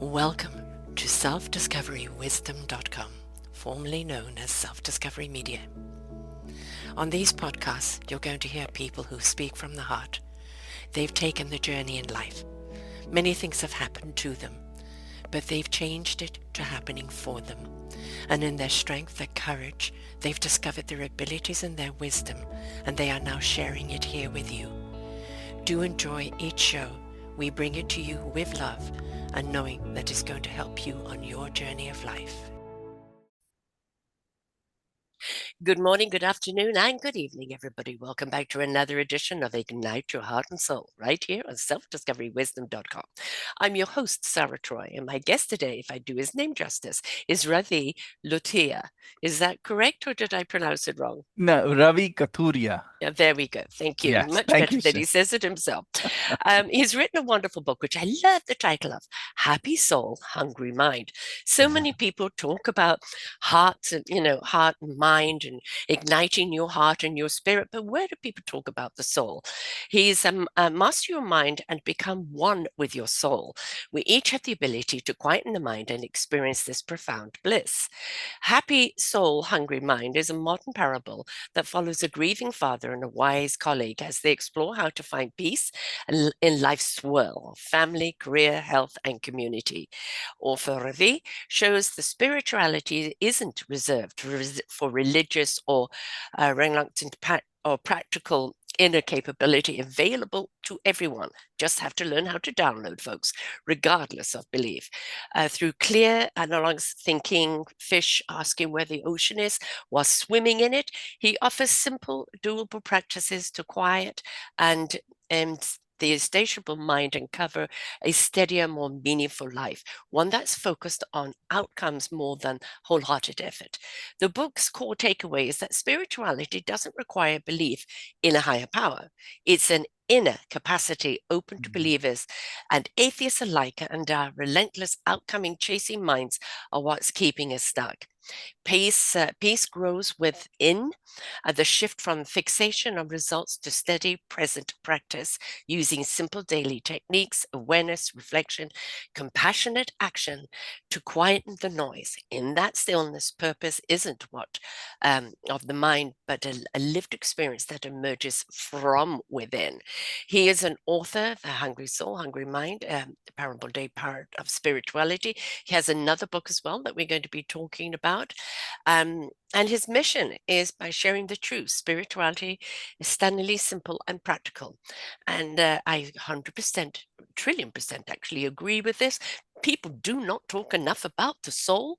Welcome to selfdiscoverywisdom.com, formerly known as Self-Discovery Media. On these podcasts, you're going to hear people who speak from the heart. They've taken the journey in life. Many things have happened to them, but they've changed it to happening for them. And in their strength, their courage, they've discovered their abilities and their wisdom, and they are now sharing it here with you. Do enjoy each show. We bring it to you with love and knowing that it's going to help you on your journey of life. Good morning, good afternoon, and good evening, everybody. Welcome back to another edition of Ignite Your Heart and Soul, right here on selfdiscoverywisdom.com. I'm your host, Sarah Troy, and my guest today, if I do his name justice, is Ravi Gopaldas. Is that correct, or did I pronounce it wrong? No, Ravi Kathuria. Yeah, there we go. Thank you. Yes, Much thank better you, than sir. he says it himself. He's written a wonderful book, which I love the title of Happy Soul, Hungry Mind. So many people talk about hearts and, heart and mind and igniting your heart and your spirit. But where do people talk about the soul? He's master your mind and become one with your soul. We each have the ability to quieten the mind and experience this profound bliss. Happy Soul, Hungry Mind is a modern parable that follows a grieving father and a wise colleague as they explore how to find peace in life's swirl of family, career, health, and community. Author Ravi shows the spirituality isn't reserved for religious or reluctant or practical inner capability available to everyone. Just have to learn how to download, folks, regardless of belief. Through clear, analogies thinking, fish asking where the ocean is while swimming in it, he offers simple, doable practices to quiet and the insatiable mind and cover a steadier, more meaningful life, one that's focused on outcomes more than wholehearted effort. The book's core takeaway is that spirituality doesn't require belief in a higher power. It's an inner capacity open to believers and atheists alike, and our relentless outcoming chasing minds are what's keeping us stuck. Peace grows within the shift from fixation on results to steady present practice using simple daily techniques, awareness, reflection, compassionate action to quieten the noise. In that stillness, purpose isn't what of the mind, but a lived experience that emerges from within. He is an author, The Hungry Soul, Hungry Mind, the Parable Day Part of Spirituality. He has another book as well that we're going to be talking about. And his mission is by sharing the truth. Spirituality is stunningly simple and practical. And I 100%, trillion percent actually agree with this. People do not talk enough about the soul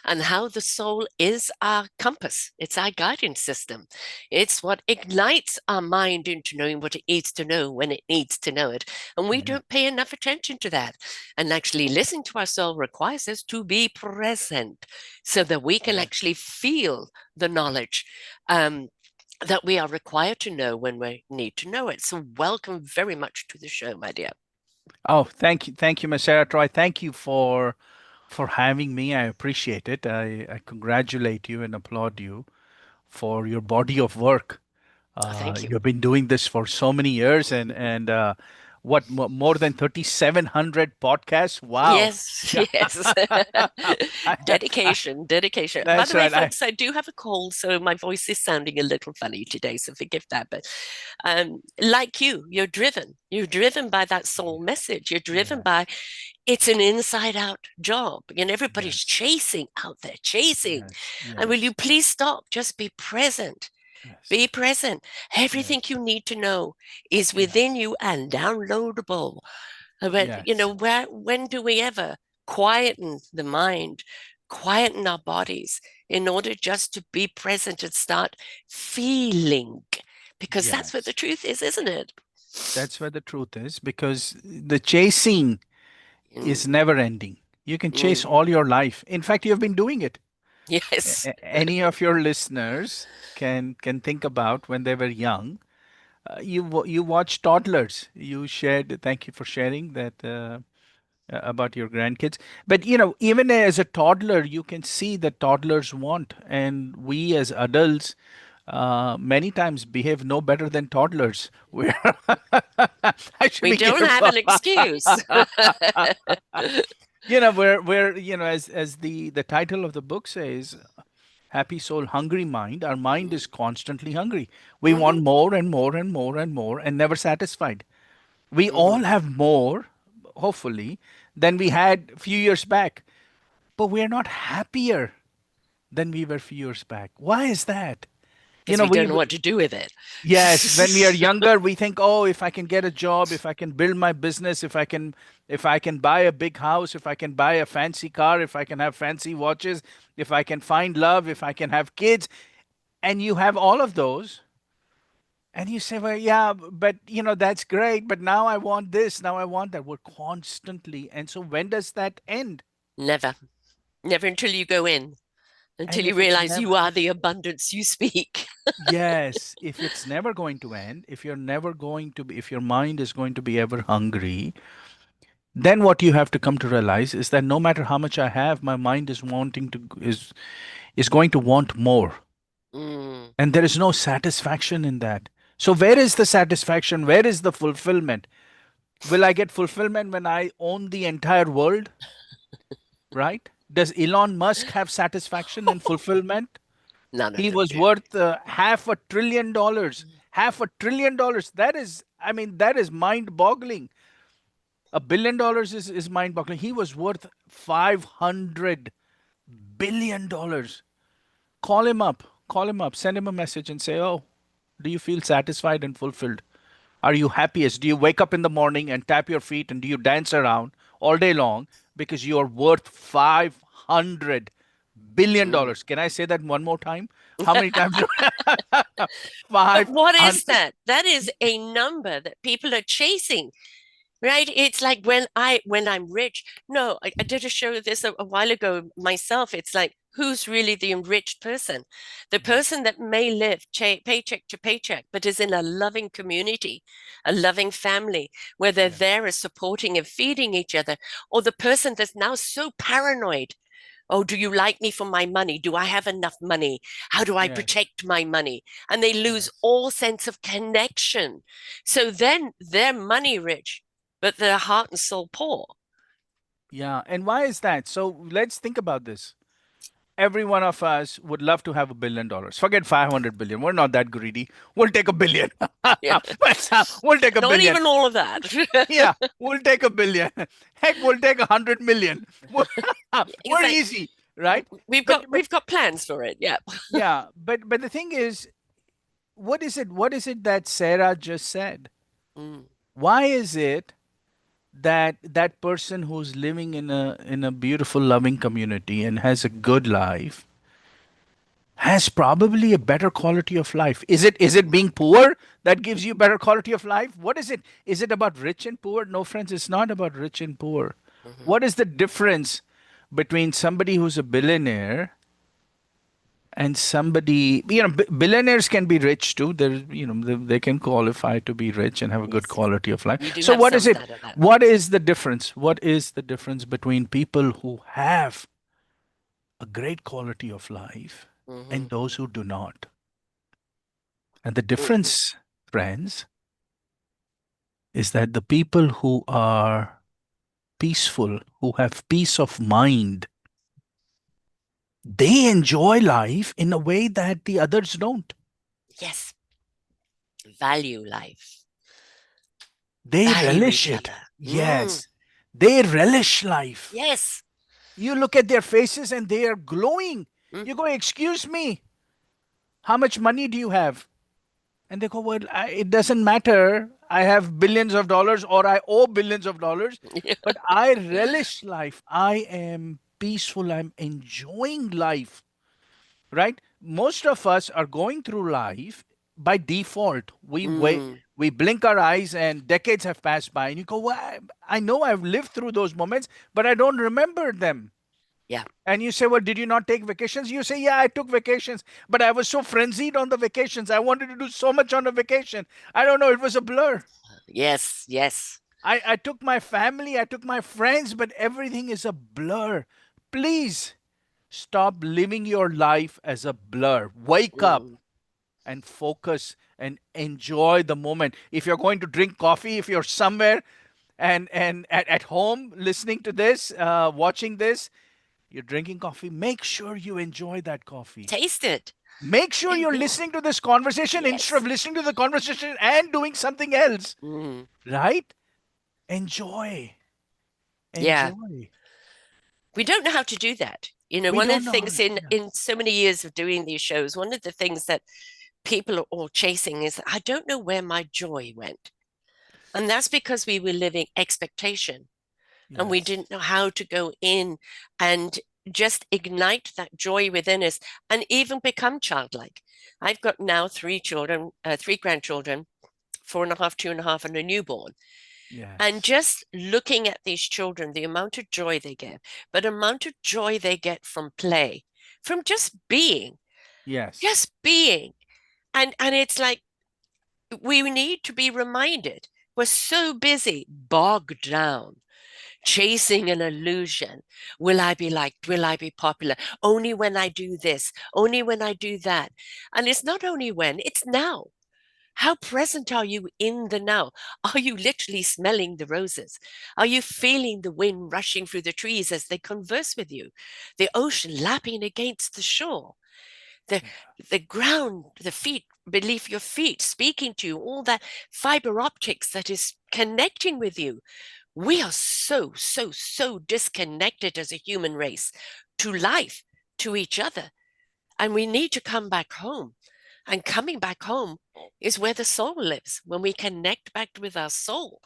and how the soul is our compass. It's our guiding system. It's what ignites our mind into knowing what it needs to know when it needs to know it. And we don't pay enough attention to that. And actually listening to our soul requires us to be present so that we can actually feel the knowledge that we are required to know when we need to know it. So welcome very much to the show, my dear. Oh, thank you, Ms. Sarah Troy. Thank you for having me. I appreciate it. I congratulate you and applaud you for your body of work. Oh, thank you. You've been doing this for so many years, and what more than 3,700 podcasts? Wow. Yes, yes. Dedication, dedication. By That's the way, right. folks, I do have a cold, so my voice is sounding a little funny today, so forgive that. But like you, you're driven. You're driven by that soul message. You're driven Yes, by it's an inside out job. Everybody's yes, chasing out there, chasing. yes, And will you yes, please stop? Just be present. yes, Be present. Everything yes, you need to know is within yes, you and downloadable. But, yes. when do we ever quieten the mind, quieten our bodies in order just to be present and start feeling? Because that's what the Yes. truth is, isn't it? That's where the truth is because the chasing Mm, is never ending. You can chase mm, all your life. In fact, you've been doing it. yes. Any of your listeners can think about when they were young. You watch toddlers. You shared. Thank you for sharing that about your grandkids. But even as a toddler, you can see that toddlers want, and we as adults many times behave no better than toddlers. I should We be don't have careful. an excuse. as the title of the book says, happy soul, hungry mind. Our mind is constantly hungry. We Hmm. want more and more and more and more and never satisfied. We Hmm. all have more, hopefully, than we had a few years back, but we're not happier than we were a few years back. Why is that? You Because know, we don't we know what to do with it. Yes, when we are younger, we think, oh, if I can get a job, if I can build my business, if I can buy a big house, if I can buy a fancy car, if I can have fancy watches, if I can find love, if I can have kids, and you have all of those, and you say, well, yeah, but that's great, but now I want this, now I want that. We're constantly, and so when does that end? Never. Never until you go in, until And you if it's realize you never, are the abundance you speak. yes, if it's never going to end, if you're never going to be, if your mind is going to be ever hungry, then what you have to come to realize is that no matter how much I have, my mind is going to want more, Mm, and there is no satisfaction in that. So where is the satisfaction? Where is the fulfillment? Will I get fulfillment when I own the entire world? Right? Does Elon Musk have satisfaction and fulfillment? none of He them was do. worth $500 billion. $500 billion. That is, I mean, that is mind-boggling. $1 billion is mind-boggling. He was worth $500 billion. Call him up. Call him up. Send him a message and say, "Oh, do you feel satisfied and fulfilled? Are you happiest? Do you wake up in the morning and tap your feet and do you dance around all day long because you are worth $500 billion?" Mm. Can I say that one more time? How many times? But what is 500. that? That is a number that people are chasing, right? It's like when I'm rich. No, I did a show of this a while ago myself. It's like who's really the enriched person? The person that may live paycheck to paycheck, but is in a loving community, a loving family where they're Yeah. there as supporting and feeding each other, or the person that's now so paranoid. Oh, do you like me for my money? Do I have enough money? How do I Yes. protect my money? And they lose Yes. all sense of connection. So then they're money rich, but their heart and soul poor. Yeah. And why is that? So let's think about this. Every one of us would love to have $1 billion. Forget 500 billion. We're not that greedy. We'll take a billion. Yeah. We'll take a Not billion. even all of that. Yeah, we'll take a billion. Heck, we'll take 100 million. We're Exactly. easy, right? We've But got we've got plans for it. Yeah. yeah, but the thing is, what is it? What is it that Sarah just said? Mm. Why is it that that person who's living in a beautiful, loving community and has a good life has probably a better quality of life? Is it being poor that gives you better quality of life? What is it? Is it about rich and poor? No, friends, it's not about rich and poor. Hmm. What is the difference between somebody who's a billionaire and somebody, billionaires can be rich too. They can qualify to be rich and have a good Yes. quality of life. We do So have what is some it? that are that. What is the difference? What is the difference between people who have a great quality of life Hmm. and those who do not? And the Mm. difference, friends, is that the people who are peaceful, who have peace of mind, they enjoy life in a way that the others don't. Yes. Value life. They Value relish each it. other. Mm. Yes. They relish life. Yes. You look at their faces and they are glowing. Mm. You go, "Excuse me, how much money do you have?" And they go, "Well, it doesn't matter. I have billions of dollars or I owe billions of dollars, but I relish life. I am peaceful. I'm enjoying life." Right? Most of us are going through life by default. We wait, Mm. we blink our eyes, and decades have passed by, and you go, "Well, I know I've lived through those moments, but I don't remember them." Yeah. And you say, "Well, did you not take vacations?" You say, "Yeah, I took vacations, but I was so frenzied on the vacations. I wanted to do so much on a vacation. I don't know. It was a blur. Yes. Yes. I took my family, I took my friends, but everything is a blur." Please stop living your life as a blur. Wake up Mm. and focus and enjoy the moment. If you're going to drink coffee, if you're somewhere, And at home, listening to this, watching this, you're drinking coffee. Make sure you enjoy that coffee. Taste it. Make sure you're listening to this conversation instead of Yes. listening to the conversation and doing something else. Mm. Right? Enjoy. Yeah. Enjoy. We don't know how to do that. You know, We one of don't the know how things to. Yeah. in so many years of doing these shows, one of the things that people are all chasing is I don't know where my joy went. And that's because we were living expectation and we Yes. didn't know how to go in and just ignite that joy within us and even become childlike. I've got now three children, three grandchildren, 4.5, 2.5, and a newborn. And Yes. just looking at these children, the amount of joy they get, but the amount of joy they get from play, from Yes. just being. And it's like we need to be reminded. We're so busy, bogged down, chasing an illusion. Will I be liked? Will I be popular? Only when I do this, only when I do that. And it's not only when, it's now. How present are you in the now? Are you literally smelling the roses? Are you feeling the wind rushing through the trees as they converse with you? The ocean lapping against the shore? The, Yeah. the ground, the feet beneath your feet speaking to you, all that fiber optics that is connecting with you. We are so, so, so disconnected as a human race to life, to each other. And we need to come back home. And coming back home is where the soul lives, when we connect back with our soul,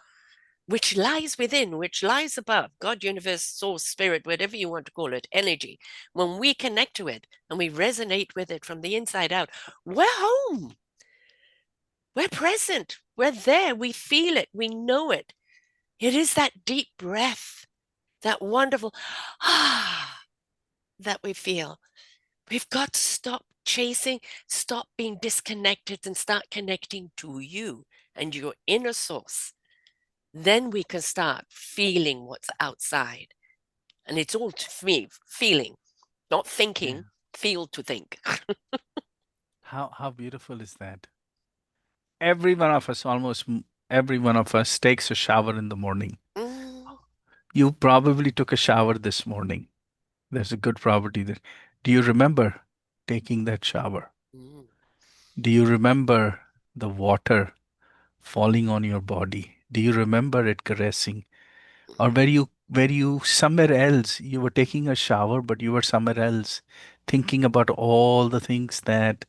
which lies within, which lies above God, universe, source, spirit, whatever you want to call it, energy. When we connect to it and we resonate with it from the inside out, we're home. We're present. We're there. We feel it. We know it. It is that deep breath, that wonderful ah that we feel. We've got to stop chasing, stop being disconnected, and start connecting to you and your inner source. Then we can start feeling what's outside. And it's all to me feeling, not Yeah. thinking, feel to think. How beautiful is that? Every one of us, every one of us, takes a shower in the morning. Mm, You probably took a shower this morning. There's a good probability that. Do you remember taking that shower? mm, Do you remember the water falling on your body? Do you remember it caressing? Or were you somewhere else? You were taking a shower, but you were somewhere else, thinking about all the things that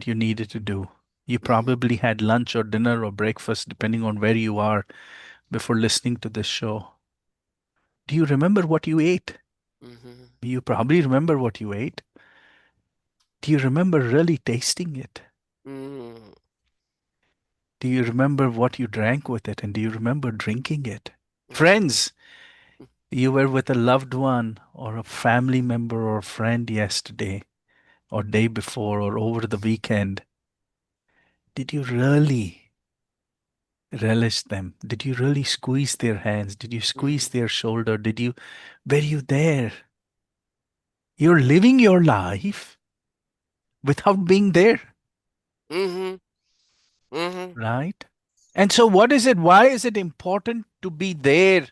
you needed to do. You mm, probably had lunch or dinner or breakfast, depending on where you are, before listening to this show. Do you remember what you ate? mm, You probably remember what you ate. Do you remember really tasting it? mm, Do you remember what you drank with it? And do you remember drinking it? mm, Friends, you were with a loved one or a family member or friend yesterday or day before or over the weekend. Did you really relish them? Did you really squeeze their hands? Did you squeeze mm, their shoulder? Were you there? You're living your life without being there, mm, mm, right? And so, what is it? Why is it important to be there?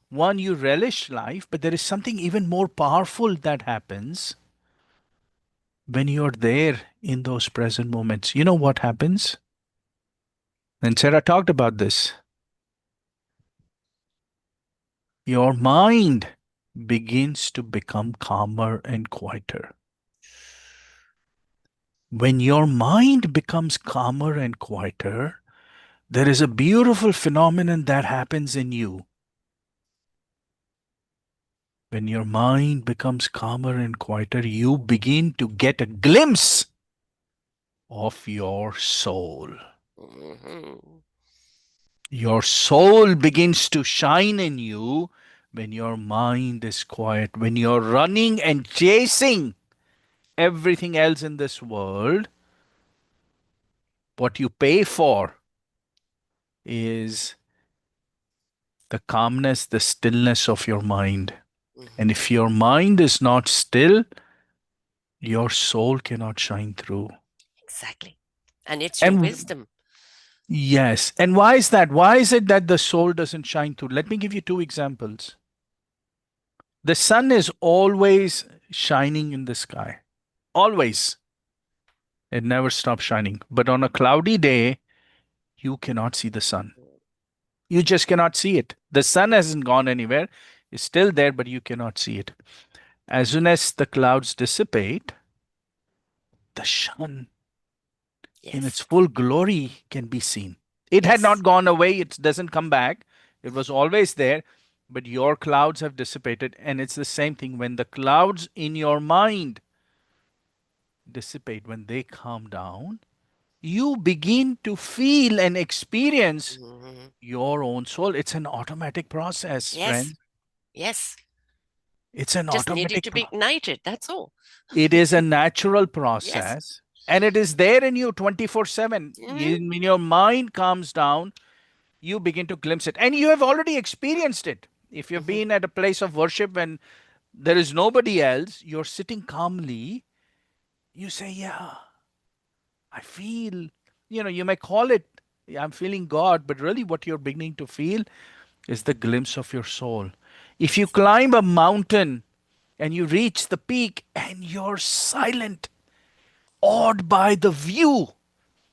One, you relish life, but there is something even more powerful that happens when you're there in those present moments. You know what happens? And Sarah talked about this. Your mind begins to become calmer and quieter. When your mind becomes calmer and quieter, there is a beautiful phenomenon that happens in you. When your mind becomes calmer and quieter, you begin to get a glimpse of your soul. mm, Your soul begins to shine in you when your mind is quiet, when you're running and chasing everything else in this world. What you pay for is the calmness, the stillness of your mind. And mm. if your mind is not still, your soul cannot shine through. Exactly. And it's your And wisdom. Yes. And why is that? Why is it that the soul doesn't shine through? Let me give you two examples. The sun is always shining in the sky. Always. It never stops shining. But on a cloudy day, you cannot see the sun. You just cannot see it. The sun hasn't gone anywhere. It's still there, but you cannot see it. As soon as the clouds dissipate, the sun in its Yes. full glory can be seen. It had Yes. not gone away, it doesn't come back. It was always there, but your clouds have dissipated. And it's the same thing when the clouds in your mind dissipate, when they calm down, you begin to feel and experience Mhm. your own soul. It's an automatic process, Yes. friend. Yes. It's an Just needed automatic to be ignited. That's all. It is a natural Yes. process and it is there in you 24/7. Hmm. When your mind calms down, you begin to glimpse it. And you have already experienced it. If you've Hmm. been at a place of worship when there is nobody else, you're sitting calmly, you say, yeah, I feel, you may call it, I'm feeling God, but really what you're beginning to feel is the glimpse of your soul. If you Yes. climb a mountain and you reach the peak and you're silent, awed by the view,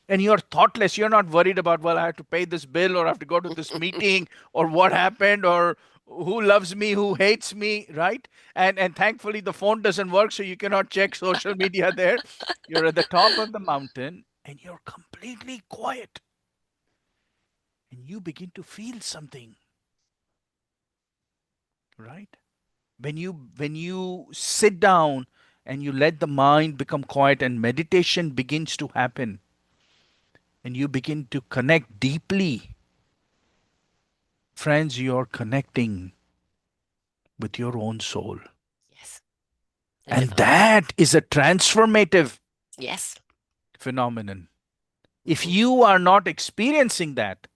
and you're thoughtless, you're not worried about, well, I have to pay this bill or I have to go to this meeting or what happened or who loves me, who hates me, right? And thankfully the phone doesn't work, so you cannot check social media there. You're at the top of the mountain and you're completely quiet and you begin to feel something, right? When you sit down and you let the mind become quiet and meditation begins to happen and you begin to connect deeply, friends, you're connecting with your own soul. Yes. The And divine. that is a transformative Yes. phenomenon. If Hmm. you are not experiencing that,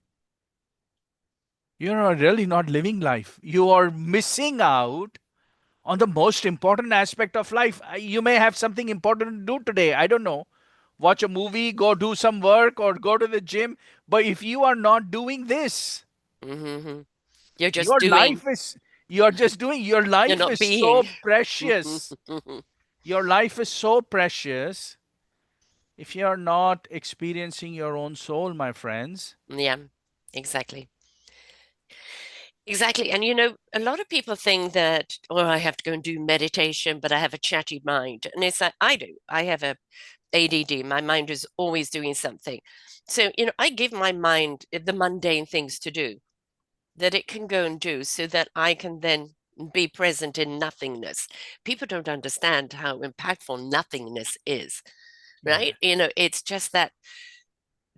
you're really not living life. You are missing out on the most important aspect of life. You may have something important to do today. I don't know. Watch a movie, go do some work, or go to the gym. But if you are not doing this, Hmm. You're just your doing. life is, you're just doing, your You're life not is being. so precious. Your life is so precious. If you're not experiencing your own soul, my friends, Yeah. Exactly. Exactly. And a lot of people think that, oh, I have to go and do meditation, but I have a chatty mind. And it's like I do. I have a ADD. My mind is always doing something. So, I give my mind the mundane things to do that it can go and do so that I can then be present in nothingness. People don't understand how impactful nothingness is, yeah, right? It's just that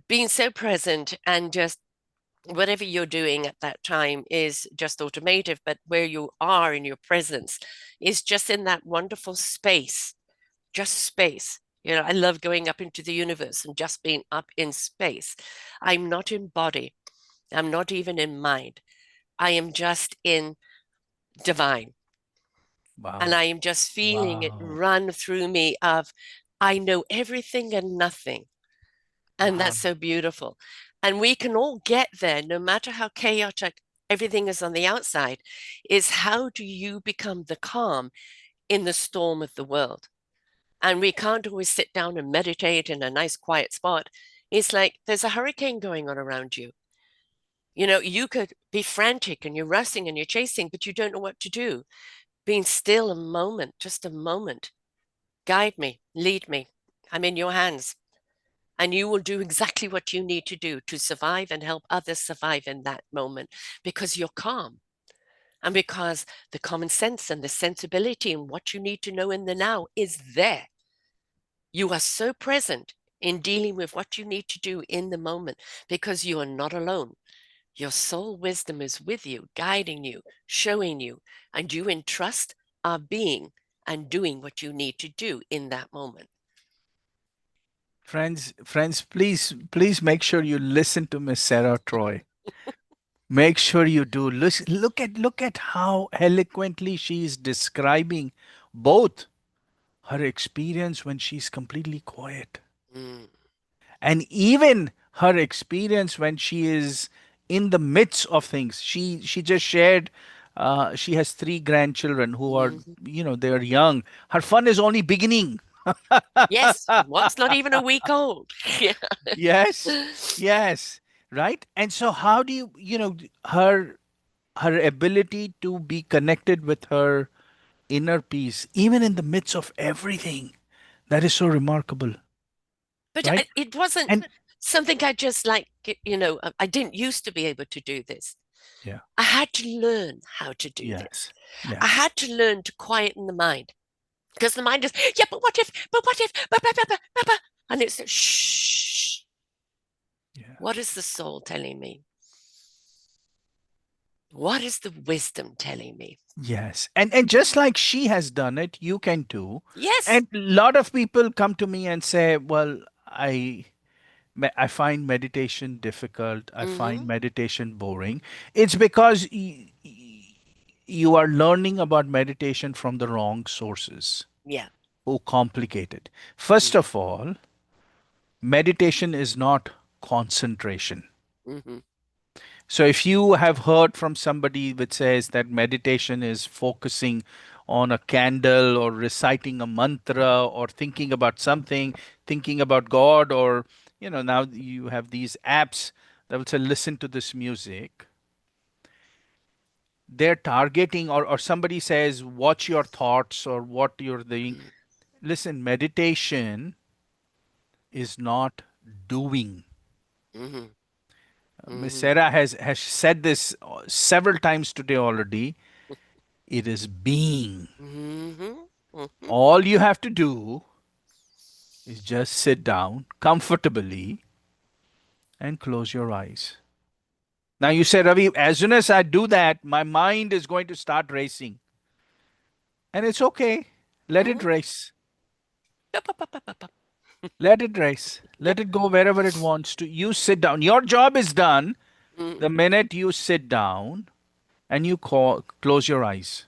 being so present and just whatever you're doing at that time is just automative, but where you are in your presence is just in that wonderful space, just space. I love going up into the universe and just being up in space. I'm not in body. I'm not even in mind. I am just in divine. And wow, I am just feeling it wow, run through me of I know everything and nothing. And wow. that's so beautiful. And we can all get there, no matter how chaotic everything is on the outside, is how do you become the calm in the storm of the world? And we can't always sit down and meditate in a nice quiet spot. It's like there's a hurricane going on around you. You could be frantic and you're rushing and you're chasing, but you don't know what to do. Being still a moment, just a moment. Guide me, lead me. I'm in your hands. And you will do exactly what you need to do to survive and help others survive in that moment because you're calm and because the common sense and the sensibility and what you need to know in the now is there. You are so present in dealing with what you need to do in the moment because you are not alone. Your soul wisdom is with you, guiding you, showing you, and you in trust are being and doing what you need to do in that moment. Friends, please make sure you listen to Miss Sarah Troy. Make sure you do. Look at how eloquently she is describing both her experience when she's completely quiet Mm. and even her experience when she is in the midst of things. She just shared. She has three grandchildren who are, Hmm. they are young. Her fun is only beginning. Yes, one's not even a week old. Yeah. Yes, yes, right. And so, how do her ability to be connected with her inner peace, even in the midst of everything, that is so remarkable, But right? it wasn't And something I just like, I didn't used to be able to do this. yeah, I had to learn how to do this. yes, I yes, had to learn to quieten the mind because the mind is, yeah, but what if, and it's shh. yeah, What is the soul telling me? What is the wisdom telling me? yes. And just like she has done it, you can too. Yes. And a lot of people come to me and say, "Well, I find meditation difficult. I find Mm-hmm. meditation boring." It's because you are learning about meditation from the wrong sources Yeah. who complicate it. First of all, meditation is not concentration. Mm-hmm. So if you have heard from somebody that says that meditation is focusing on a candle or reciting a mantra or thinking about something, thinking about God, or now you have these apps that will say listen to this music, they're targeting, or somebody says watch your thoughts or what you're doing. Listen, meditation is not doing. Mm-hmm. Miss Mm-hmm. Sarah has said this several times today already. It is being. Mm-hmm. Mm-hmm. All you have to do is just sit down comfortably and close your eyes. Now you say, Ravi, as soon as I do that, my mind is going to start racing. And it's okay. Let it Mm-hmm. race. Let it race. Let it go wherever it wants to. You sit down. Your job is done Mm-hmm. the minute you sit down and you close your eyes.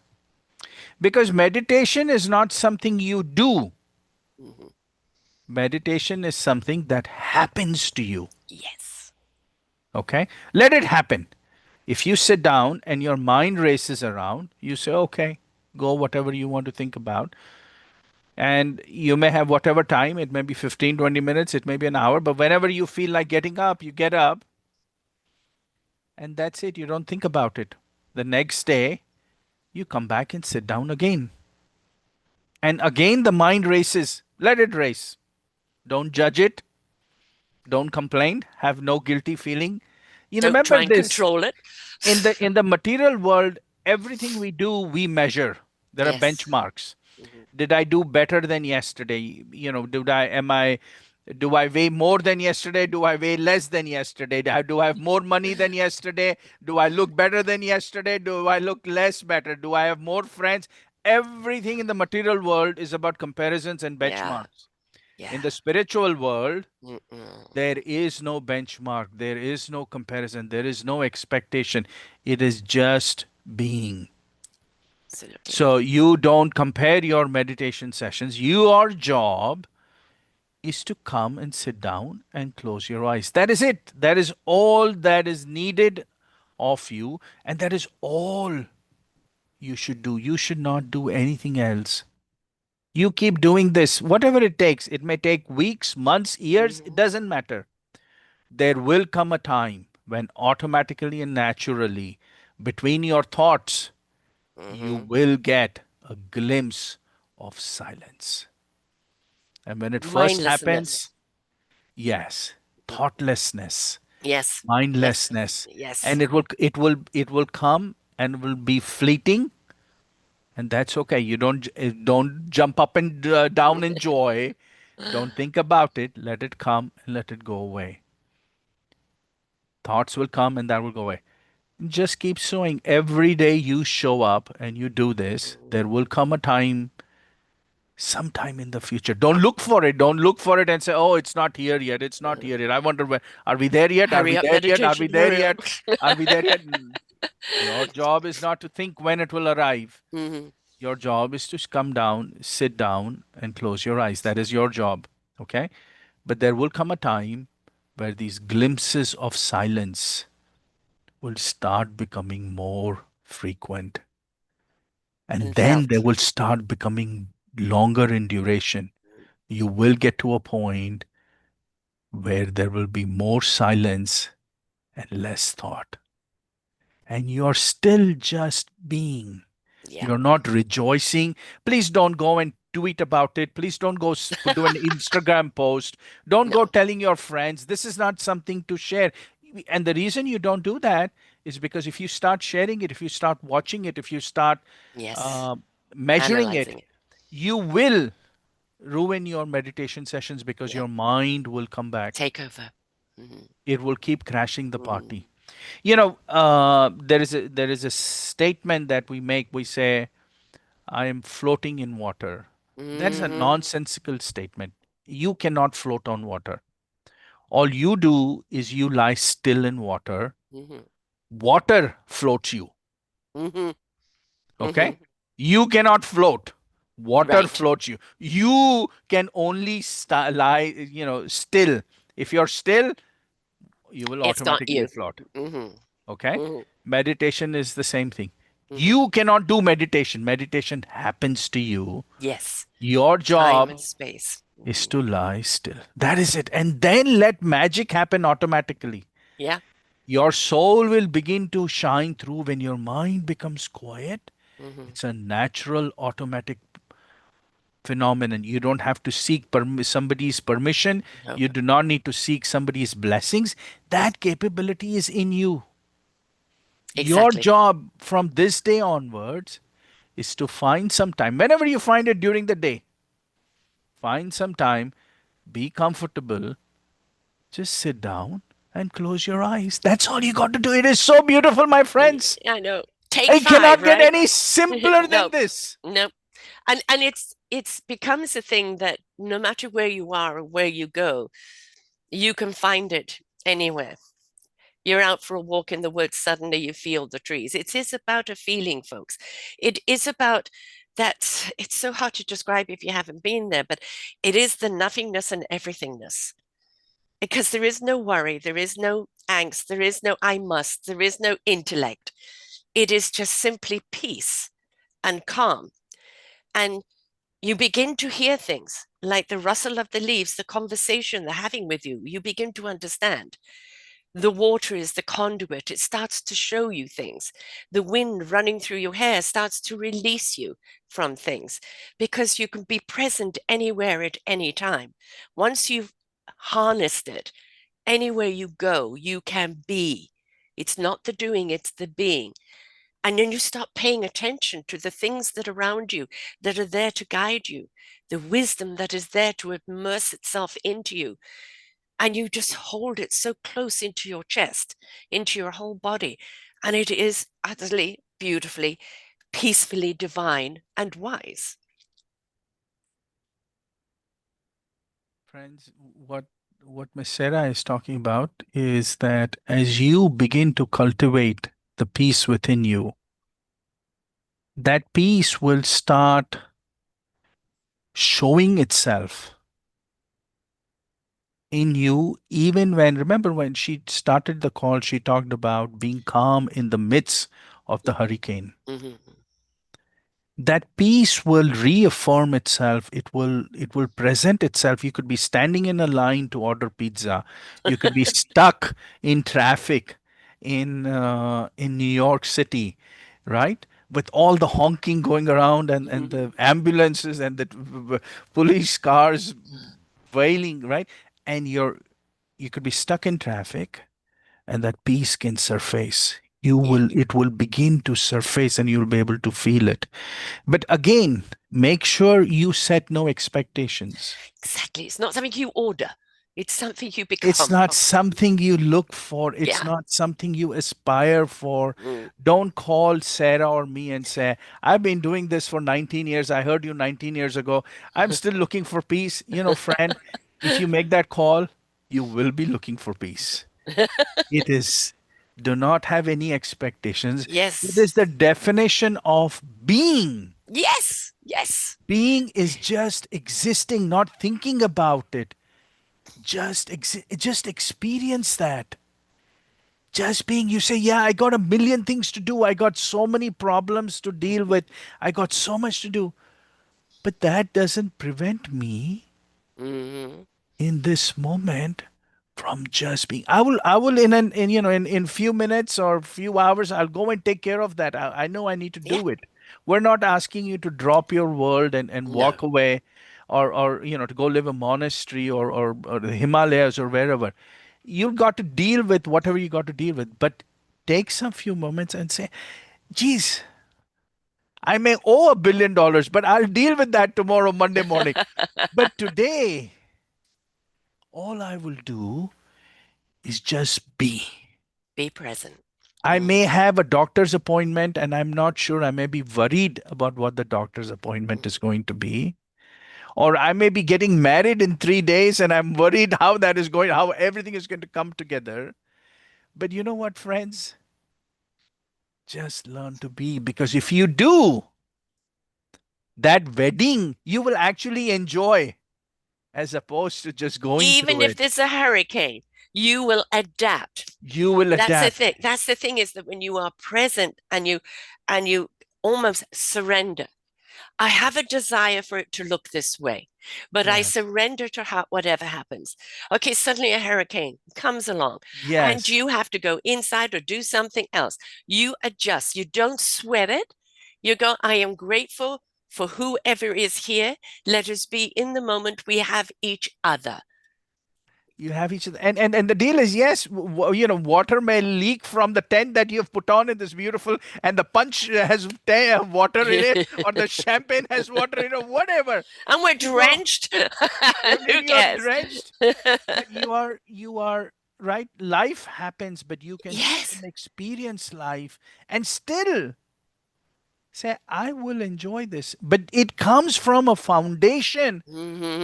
Because meditation is not something you do, Mm-hmm. meditation is something that happens to you. Yes. Okay? Let it happen. If you sit down and your mind races around, you say, okay, go whatever you want to think about. And you may have whatever time, it may be 15, 20 minutes, it may be an hour, but whenever you feel like getting up, you get up and that's it. You don't think about it. The next day, you come back and sit down again. And again, the mind races. Let it race. Don't judge it. Don't complain. Have no guilty feeling. You Don't remember try and this. control it. In the material world, everything we do, we measure. There are Yes. benchmarks. Mm-hmm. Did I do better than yesterday? Do I weigh more than yesterday? Do I weigh less than yesterday? Do I have more money than yesterday? Do I look better than yesterday? Do I look less better? Do I have more friends? Everything in the material world is about comparisons and Yeah. benchmarks. In Yeah. the spiritual world, Mm-mm. there is no benchmark, there is no comparison, there is no expectation. It is just being. Absolutely. So you don't compare your meditation sessions. Your job is to come and sit down and close your eyes. That is it. That is all that is needed of you. And that is all you should do. You should not do anything else. You keep doing this, whatever it takes. It may take weeks, months, years, it Mm-hmm. doesn't matter. There will come a time when automatically and naturally, between your thoughts, you Mm-hmm. will get a glimpse of silence. And when it first Mindlessness. happens, yes, Mm. thoughtlessness, Yes. Yes. mindlessness, Yes. and it will come and will be fleeting, and that's okay. You don't jump up and down in joy. Don't think about it. Let it come and let it go away. Thoughts will come and that will go away. Just keep showing. Every day you show up and you do this, there will come a time sometime in the future. Don't look for it. Don't look for it and say, oh, it's not here yet. It's not here yet. I wonder where. Are we there yet? Are we Hurry up, there yet? Are we meditation. there Hurry up. yet? Are we there yet? Your job is not to think when it will arrive. Mm-hmm. Your job is to come down, sit down, and close your eyes. That is your job. Okay? But there will come a time where these glimpses of silence will start becoming more frequent. And And then they felt. will start becoming longer in duration. You will get to a point where there will be more silence and less thought. And you're still just being. Yeah. You're not rejoicing. Please don't go and tweet about it. Please don't go do an Instagram post. Don't go No. telling your friends. This is not something to share. And the reason you don't do that is because if you start sharing it, if you start watching it, if you start Yes. uh, measuring it, Analyzing it. you will ruin your meditation sessions because Yeah. your mind will come back. Take over. Mm-hmm. It will keep crashing the Mm-hmm. party. There is a statement that we make. We say, I am floating in water. That is a Mm-hmm. nonsensical statement. You cannot float on water. All you do is you lie still in water. Mm-hmm. Water floats you. Mm-hmm. Okay? Mm-hmm. You cannot float. Water Right. floats you. You can only lie, still. If you're still, you will It's not automatically you. float. Mm-hmm. Okay? Mm-hmm. Meditation is the same thing. Mm-hmm. You cannot do meditation. Meditation happens to you. Yes. Your Time job and space. is Mm-hmm. to lie still. That is it. And then let magic happen automatically. Yeah. Your soul will begin to shine through when your mind becomes quiet. Mm-hmm. It's a natural, automatic phenomenon. You don't have to seek somebody's permission. Nope. You do not need to seek somebody's blessings. That capability is in you. Your Exactly. job from this day onwards is to find some time, whenever you find it during the day, find some time, be comfortable, just sit down and close your eyes. That's all you got to do. It is so beautiful, my friends. I know. Take It five, cannot get right? any simpler than No. this. No. And it's becomes a thing that no matter where you are or where you go, you can find it anywhere. You're out for a walk in the woods, suddenly you feel the trees. It is about a feeling, folks. It is about that. It's so hard to describe if you haven't been there, but it is the nothingness and everythingness. Because there is no worry, there is no angst, there is no I must, there is no intellect. It is just simply peace and calm. And you begin to hear things like the rustle of the leaves, the conversation they're having with you. You begin to understand. The water is the conduit. It starts to show you things. The wind running through your hair starts to release you from things because you can be present anywhere at any time. Once you've harnessed it, anywhere you go, you can be. It's not the doing, it's the being. And then you start paying attention to the things that are around you that are there to guide you, the wisdom that is there to immerse itself into you. And you just hold it so close into your chest, into your whole body. And it is utterly, beautifully, peacefully divine and wise. Friends, what Miss Sarah is talking about is that as you begin to cultivate the peace within you, that peace will start showing itself in you. Even when, remember when she started the call, she talked about being calm in the midst of the hurricane. Mm-hmm. That peace will reaffirm itself. It will present itself. You could be standing in a line to order pizza. You could be stuck in traffic in New York City, right, with all the honking going around, and the ambulances and the police cars wailing, right? And you could be stuck in traffic, and that peace can surface. Yeah, It will begin to surface, and you'll be able to feel it. But again, make sure you set no expectations. exactly. It's not something you order, it's something you It's become. not something you look for. It's Yeah. not something you aspire for. Mm. Don't call Sarah or me and say, I've been doing this for 19 years. I heard you 19 years ago. I'm still looking for peace. Friend, if you make that call, you will be looking for peace. It is, do not have any expectations. It Yes. is the definition of being. Yes. Yes. Being is just existing, not thinking about it. just experience that. Just being, you say, yeah, I got a million things to do. I got so many problems to deal with. I got so much to do. But that doesn't prevent me Hmm. in this moment from just being. I will in few minutes or few hours, I'll go and take care of that. I know I need to Yeah. do it. We're not asking you to drop your world and No. walk away, or to go live a monastery, or the Himalayas or wherever. You've got to deal with whatever you got to deal with, but take some few moments and say, geez, I may owe $1 billion, but I'll deal with that tomorrow, Monday morning. But today, all I will do is just be. Be present. I may Mm, have a doctor's appointment and I'm not sure. I may be worried about what the doctor's appointment is going to be. Or I may be getting married in 3 days and I'm worried how everything is going to come together. But you know what, friends? Just learn to be, because if you do, that wedding you will actually enjoy as opposed to just going even through if it. there's a hurricane, you will adapt. You will That's the adapt. thing. That's the thing, is that when you are present and you almost surrender. I have a desire for it to look this way, but I Yes. surrender to whatever happens. Okay, suddenly a hurricane comes along and Yes. you have to go inside or do something else. You adjust. You don't sweat it. You go, I am grateful for whoever is here. Let us be in the moment. We have each other. You have each other, and the deal is, yes, water may leak from the tent that you've put on in this beautiful, and the punch has water in it, or the champagne has water in it, whatever. And we're You know, drenched. maybe Who you're cares? drenched, but you are right. Life happens, but you can still Yes. experience life and still say, I will enjoy this. But it comes from a foundation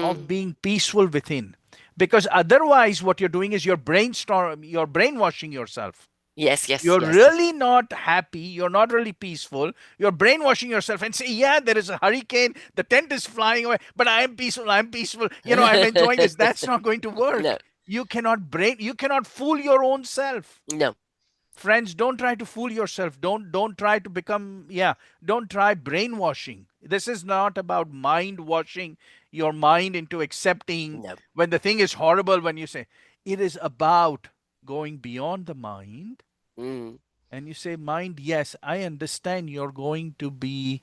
of Hmm. being peaceful within. Because otherwise, what you're doing is you're brainwashing yourself. Yes, yes, You're yes, yes. really not happy. You're not really peaceful. You're brainwashing yourself and say, yeah, there is a hurricane. The tent is flying away, but I am peaceful. I'm peaceful. I'm enjoying this. That's not going to No, work. You cannot fool your own self. no, Friends, don't try to fool yourself. Don't try to become, yeah, don't try brainwashing. This is not about mind washing your mind into accepting no. when the thing is horrible. When you say, it is about going beyond the mind, Mm, and you say, mind, yes, I understand you're going to be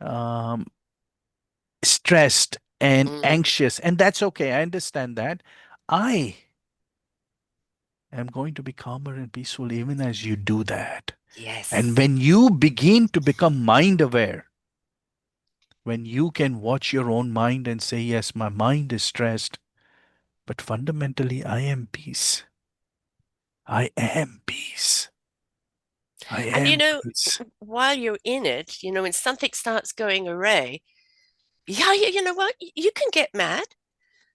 um, stressed and mm. anxious, and that's okay. I understand that. I am going to be calmer and peaceful even as you do that. And Yes. when you begin to become mind aware, when you can watch your own mind and say, yes, my mind is stressed, but fundamentally, I am peace. I am peace. I And am peace. while you're in it, when something starts going awry, yeah, you know what? You can get mad.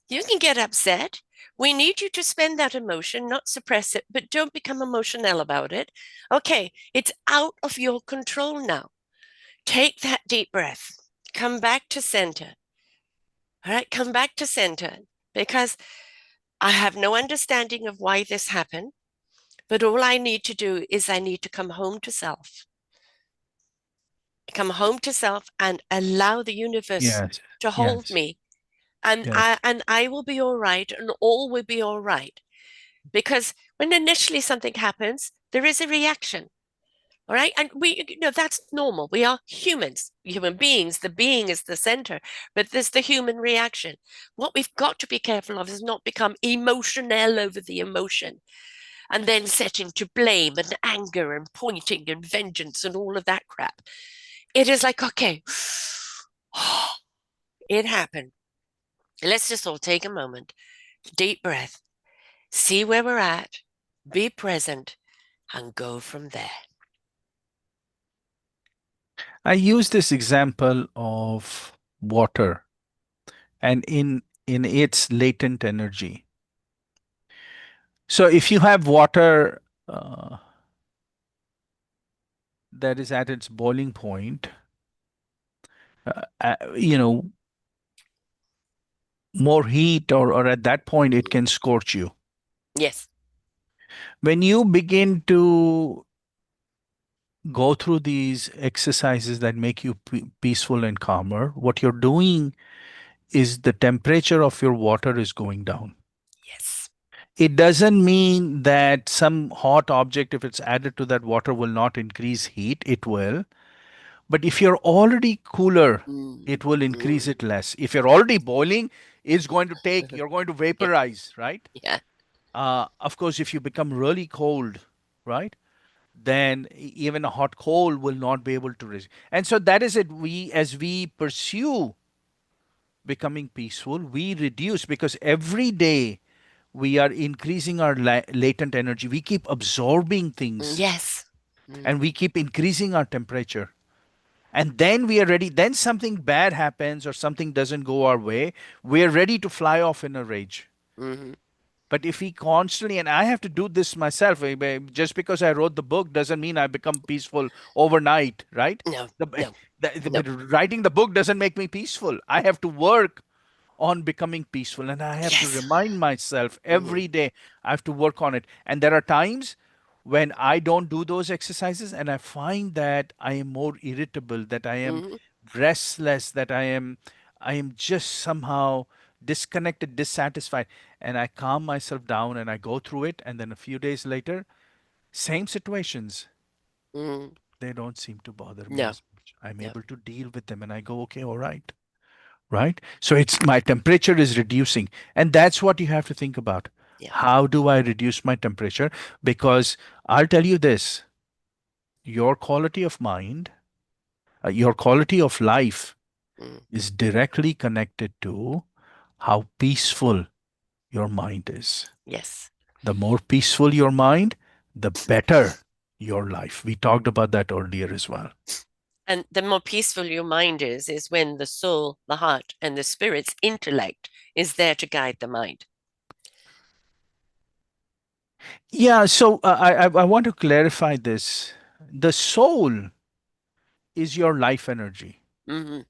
You can get upset. We need you to spend that emotion, not suppress it, but don't become emotional about it. Okay, it's out of your control now. Take that deep breath. Come back to center. All right, come back to center, because I have no understanding of why this happened, but all I need to do is I need to come home to self. Come home to self and allow the universe Yes, to hold yes, me, and yes. I will be all right, and all will be all right. Because when initially something happens, there is a reaction. All right. And that's normal. We are humans, human beings. The being is the center, but there's the human reaction. What we've got to be careful of is not become emotional over the emotion and then set into blame and anger and pointing and vengeance and all of that crap. It is like, okay, it happened. Let's just all take a moment, deep breath, see where we're at, be present, and go from there. I use this example of water and in its latent energy. So if you have water that is at its boiling point, uh, uh, you know, more heat, or at that point it can scorch you. Yes. When you begin to go through these exercises that make you peaceful and calmer, what you're doing is the temperature of your water is going down. Yes. It doesn't mean that some hot object, if it's added to that water, will not increase heat. It will. But if you're already cooler, Mm, it will increase mm. it less. If you're already boiling, you're going to Yeah. vaporize, right? Yeah. Of course, if you become really cold, right, then even a hot coal will not be able to resist. And so that is it. As we pursue becoming peaceful, we reduce, because every day we are increasing our latent energy. We keep absorbing things Yes. and we Mm, keep increasing our temperature. And then we are ready. Then something bad happens or something doesn't go our way. We're ready to fly off in a rage. mm-hmm. But if we constantly, and I have to do this myself, just because I wrote the book doesn't mean I become peaceful overnight, right? No, The, no, no. writing the book doesn't make me peaceful. I have to work on becoming peaceful, and I have to Yes. remind myself Mm-hmm. every day I have to work on it. And there are times when I don't do those exercises, and I find that I am more irritable, that I am Mm-hmm. restless, that I am just somehow disconnected, dissatisfied. And I calm myself down and I go through it, and then a few days later, same situations, Mm. they don't seem to bother me No, as much. I'm no. able to deal with them and I go, okay, all right, right? So it's my temperature is reducing. And that's what you have to think about. Yeah. How do I reduce my temperature? Because I'll tell you this, your quality of mind, your quality of life Mm. is directly connected to how peaceful your mind is. Yes. The more peaceful your mind, the better your life. We talked about that earlier as well. And the more peaceful your mind is when the soul, the heart, and the spirit's intellect is there to guide the mind. Yeah, so I want to clarify this. The soul is your life energy. Mm-hmm.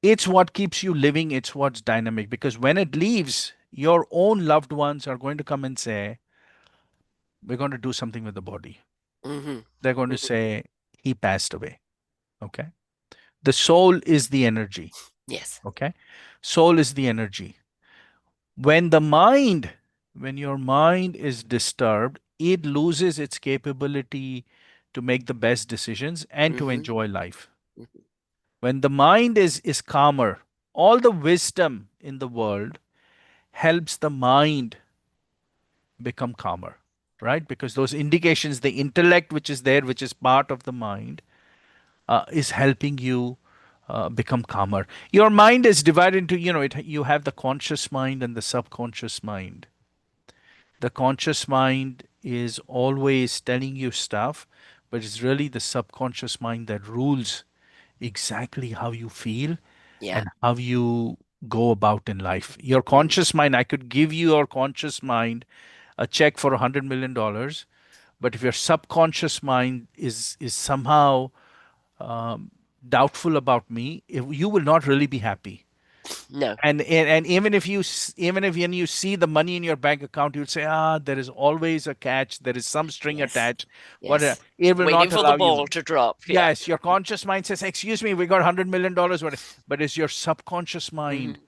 It's what keeps you living, it's what's dynamic. Because when it leaves, your own loved ones are going to come and say, we're going to do something with the body. Mm-hmm. They're going to Mm-hmm. say, he passed away. Okay. The soul is the energy. Yes. Okay. Soul is the energy. When the mind, when your mind is disturbed, it loses its capability to make the best decisions and to Mm-hmm. enjoy life. Mm-hmm. When the mind is calmer, all the wisdom in the world helps the mind become calmer, right? Because those indications, the intellect which is there, which is part of the mind, is helping you become calmer. Your mind is divided into, you have the conscious mind and the subconscious mind. The conscious mind is always telling you stuff, but it's really the subconscious mind that rules exactly how you feel Yeah. and how you go about in life. Your Mm. conscious mind, I could give you your conscious mind a check for $100 million, but if your subconscious mind is somehow um, doubtful about me, you will not really be happy. No. And even if even if when you see the money in your bank account, you'd say, there is always a catch. There is some string Yes. attached. What Yes. it will Waiting not for the allow you. ball to drop. Yeah. Yes, your conscious mind says, "Excuse me, we got $100 million." But it's your subconscious mind Mm-hmm.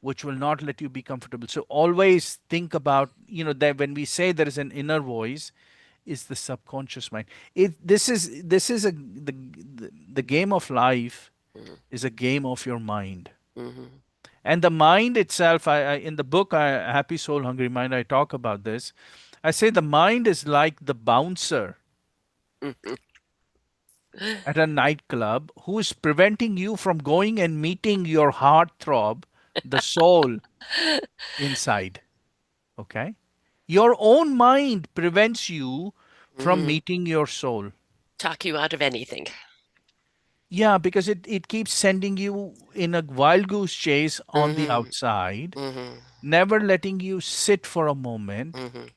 which will not let you be comfortable. So always think about, that when we say there is an inner voice, is the subconscious mind. This is the game of life Mm-hmm. is a game of your mind. Mm-hmm. And the mind itself, in the book, Happy Soul, Hungry Mind, I talk about this. I say the mind is like the bouncer Mm-hmm. at a nightclub who is preventing you from going and meeting your heartthrob, the soul inside. Okay? Your own mind prevents you from Mm-hmm. meeting your soul. Talk you out of anything. Yeah, because it keeps sending you in a wild goose chase on the Mm-hmm. outside, Mm-hmm. never letting you sit for a moment. Mm-hmm.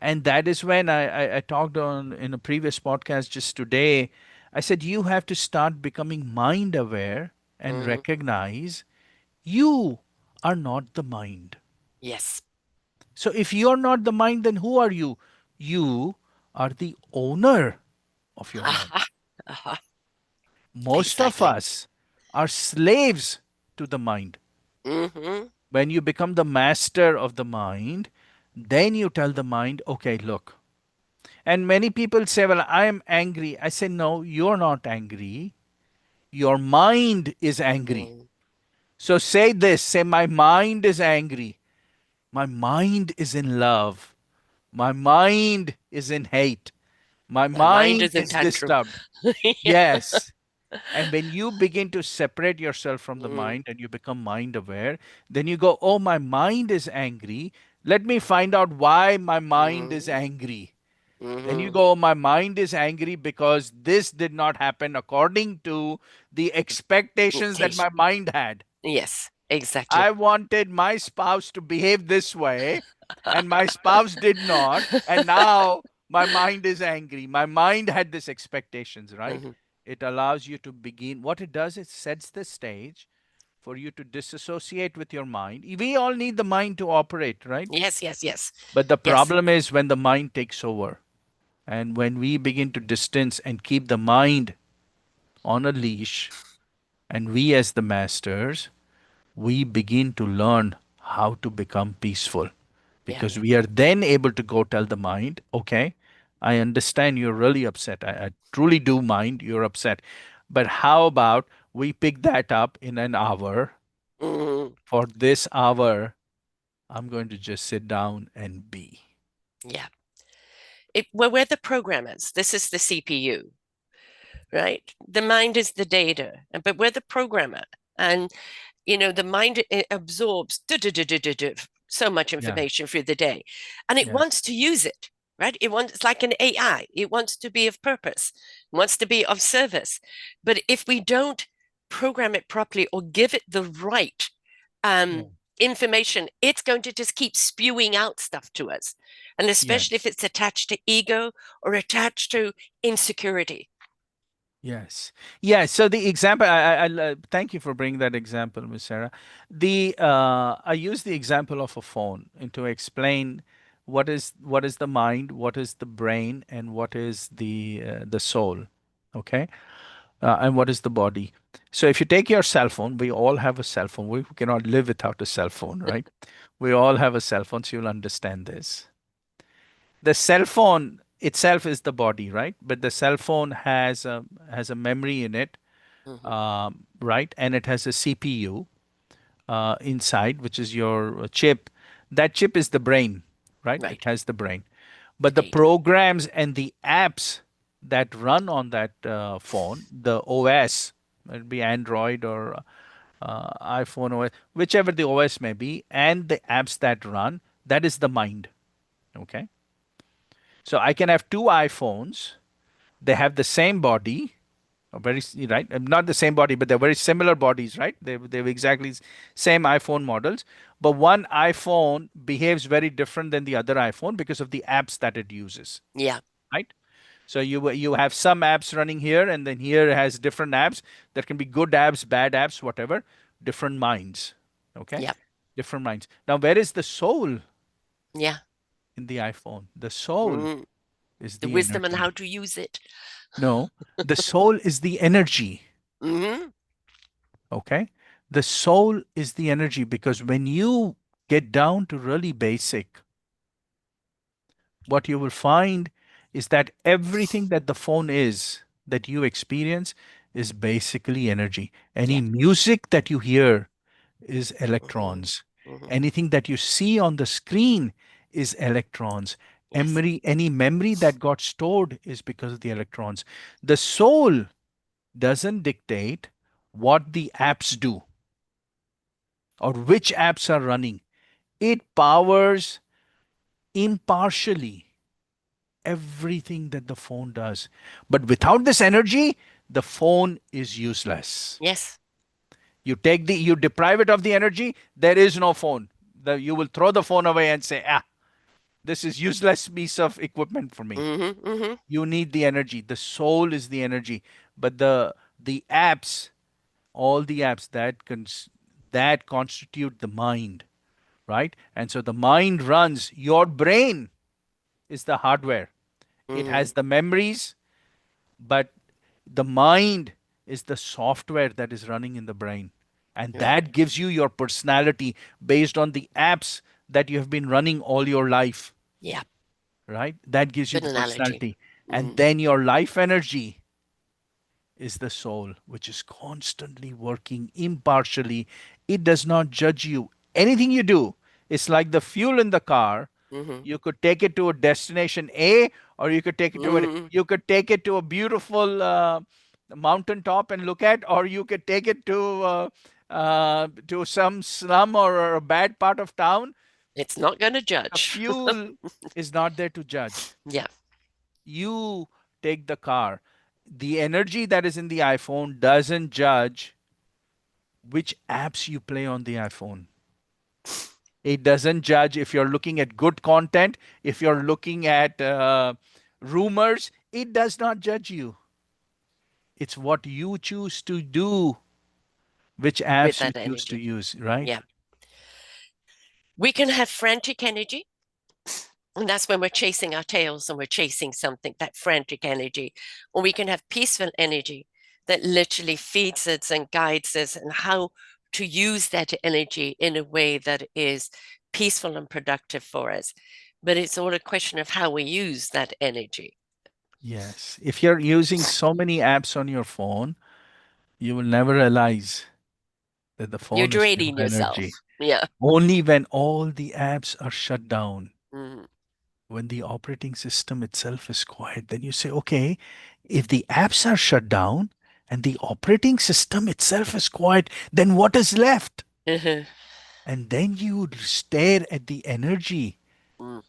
And that is when I talked on in a previous podcast just today. I said, you have to start becoming mind aware and Mm-hmm. recognize you are not the mind. Yes. So if you're not the mind, then who are you? You are the owner of your mind. Aha. Aha. Most of Exactly. us are slaves to the mind. Mm-hmm. When you become the master of the mind, then you tell the mind, okay, look. And many people say, well, I am angry. I say, no, you're not angry. Your mind is angry. Mm. So say this, say, my mind is angry. My mind is in love. My mind is in hate. My My mind mind is in is tantrum. disturbed. Yeah. Yes. And when you begin to separate yourself from the Mm. mind and you become mind aware, then you go, oh, my mind is angry. Let me find out why my mind is Mm. angry. Then you Mm-hmm. go, my mind is angry because this did not happen according to the expectations that Expectation. my mind had. Yes, exactly. I wanted my spouse to behave this way, and my spouse did not. And now my mind is angry. My mind had these expectations, right? Hmm. It allows you to begin. What it does, it sets the stage for you to disassociate with your mind. We all need the mind to operate, right? Yes, yes, yes. But the Yes. problem is when the mind takes over and when we begin to distance and keep the mind on a leash, and we as the masters, we begin to learn how to become peaceful Yeah. because we are then able to go tell the mind, okay, I understand you're really upset. I truly do mind you're upset. But how about we pick that up in an hour? Hmm. For this hour, I'm going to just sit down and be. Yeah. We're the programmers. This is the CPU, right? The mind is the data, but we're the programmer. And, the mind absorbs so much Yeah. information through the day, and it Yes. wants to use it, right? It's like an AI. It wants to be of purpose, wants to be of service. But if we don't program it properly or give it the right Yeah. information, it's going to just keep spewing out stuff to us. And especially if Yes. it's attached to ego or attached to insecurity. Yes. Yeah. So the example, thank you for bringing that example, Miss Sarah. I use the example of a phone and to explain what is the mind, what is the brain, and what is the soul. Okay. And what is the body. So if you take your cell phone, we all have a cell phone. We cannot live without a cell phone, right? We all have a cell phone, so you'll understand this. The cell phone itself is the body, right? But the cell phone has a memory in it, Hmm. right? And it has a CPU inside, which is your chip. That chip is the brain, right? It Right. has the brain. But the Data. programs and the apps that run on that phone, the OS, it'll be Android or iPhone OS, whichever the OS may be, and the apps that run, that is the mind. Okay. So I can have two iPhones. They have the same body, right, not the same body, but they're very similar bodies, right? They're exactly same iPhone models, but one iPhone behaves very different than the other iPhone because of the apps that it uses, Yeah. right? So you have some apps running here, and then here has different apps that can be good apps, bad apps, whatever. Different minds, okay? Yeah. Different minds. Now, where is the soul Yeah. in the iPhone? The soul Mm. is The the wisdom on how energy. to use it. No, the soul is the energy. Hmm. Okay. The soul is the energy because when you get down to really basic, what you will find is that everything that the phone is that you experience is basically energy. Any Yeah. music that you hear is Hmm. electrons. Hmm. Anything that you see on the screen is electrons. Yes. Any memory that got stored is because of the electrons. The soul doesn't dictate what the apps do or which apps are running. It powers impartially everything that the phone does. But without this energy, the phone is useless. Yes. You deprive it of the energy, there is no phone. You will throw the phone away and say, this is useless piece of equipment for me. Hmm. Hmm. You need the energy. The soul is the energy. But the apps, all the apps that constitute the mind, right? And so the mind runs, your brain is the hardware. It Mm, has the memories, but the mind is the software that is running in the brain. And right. that gives you your personality based on the apps that you have been running all your life, Yeah. right? That gives you Good the analogy. personality. And Mm, then your life energy is the soul, which is constantly working impartially. It does not judge you. Anything you do, it's like the fuel in the car. hmm You could take it to a destination A, or mm. you could take it to a beautiful mountaintop and look at, or you could take it to some slum or a bad part of town. It's not going to The judge. fuel is not there to judge. Yeah. You take the car. The energy that is in the iPhone doesn't judge which apps you play on the iPhone. It doesn't judge if you're looking at good content, if you're looking at rumors. It does not judge you. It's what you choose to do, which With apps you that choose to energy. use, right? Yeah. We can have frantic energy. And that's when we're chasing our tails and we're chasing something, that frantic energy. Or we can have peaceful energy that literally feeds us and guides us and how to use that energy in a way that is peaceful and productive for us. But it's all a question of how we use that energy. Yes. If you're using so many apps on your phone, you will never realize that the You're phone is full draining of energy. yourself. Yeah. Only when all the apps are shut down, Mm. when the operating system itself is quiet, then you say, okay, if the apps are shut down and the operating system itself is quiet, then what is left? Uh-huh. And then you stare at the energy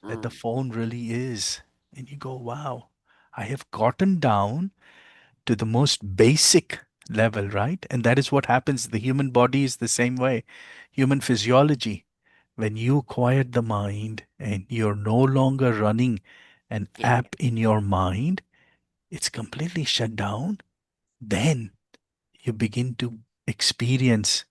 that the Mm-hmm. phone really is. And you go, wow, I have gotten down to the most basic level, right? And that is what happens. The human body is the same way. Human physiology. When you quiet the mind and you're no longer running an Yeah. app in your mind, it's completely shut down. Then you begin to experience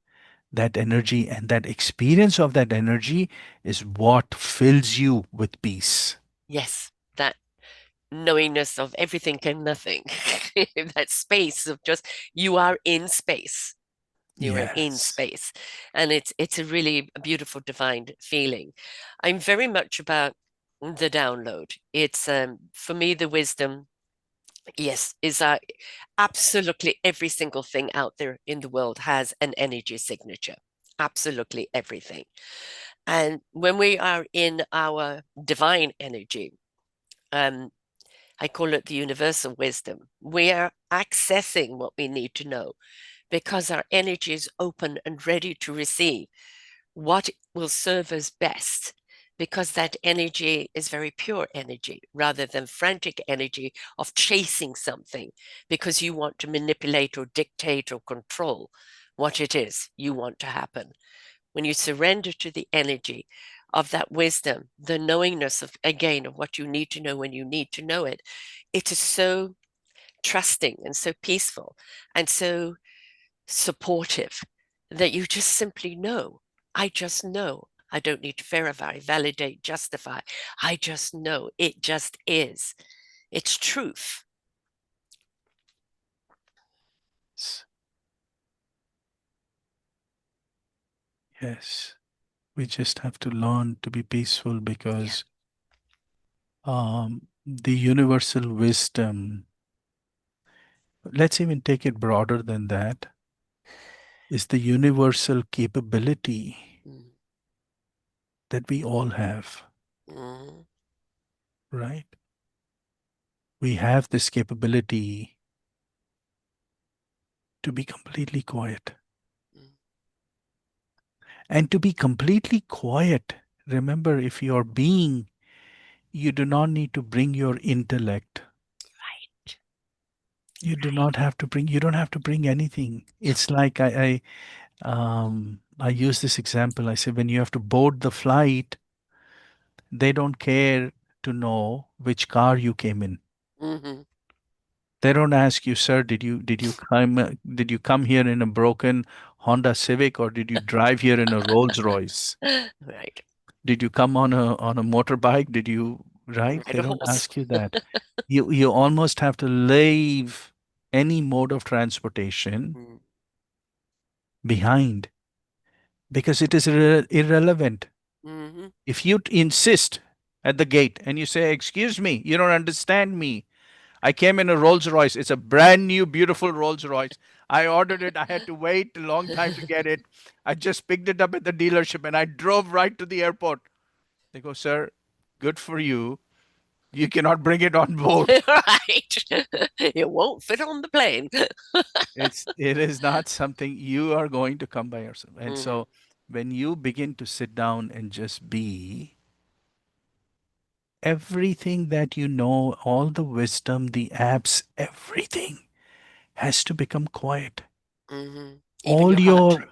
that energy, and that experience of that energy is what fills you with peace. Yes. That knowingness of everything and nothing. That space of just you are in space. You are in Yes. space. And it's a really beautiful divine feeling. I'm very much about the download. It's for me the wisdom, yes, is that absolutely every single thing out there in the world has an energy signature. Absolutely everything. And when we are in our divine energy, um, I call it the universal wisdom. We are accessing what we need to know because our energy is open and ready to receive what will serve us best. Because that energy is very pure energy rather than frantic energy of chasing something because you want to manipulate or dictate or control what it is you want to happen. When you surrender to the energy of that wisdom, the knowingness of, again, of what you need to know when you need to know it, it is so trusting and so peaceful and so supportive that you just simply know. I just know. I don't need to verify, validate, justify. I just know. It just is. It's truth. Yes. We just have to learn to be peaceful Yeah. because the universal wisdom, let's even take it broader than that, is the universal capability Mm, that we all have, mm, right? We have this capability to be completely quiet. mm. And to be completely quiet, remember, if you're being, you do not need to bring your intellect. Right. You do not have to bring, you don't have to bring anything. It's like I use this example. I say, when you have to board the flight, they don't care to know which car you came in. Mm-hmm. They don't ask you, sir, did you come here in a broken Honda Civic or did you drive here in a Rolls Royce? Right. Did you come on a motorbike? Did you, right? Ride They a don't horse. ask you that. You almost have to leave any mode of transportation Mm, behind because it is irrelevant. mm-hmm. If you insist at the gate and you say, "Excuse me, you don't understand me. I came in a Rolls Royce. It's a brand new, beautiful Rolls Royce. I ordered it. I had to wait a long time to get it. I just picked it up at the dealership and I drove right to the airport." They go, "Sir, good for you. You cannot bring it on board." Right. It won't fit on the plane. It is not something you are going to come by yourself. And Hmm. so when you begin to sit down and just be, everything that you know, all the wisdom, the apps, everything has to become quiet. Hmm. Even All your heart.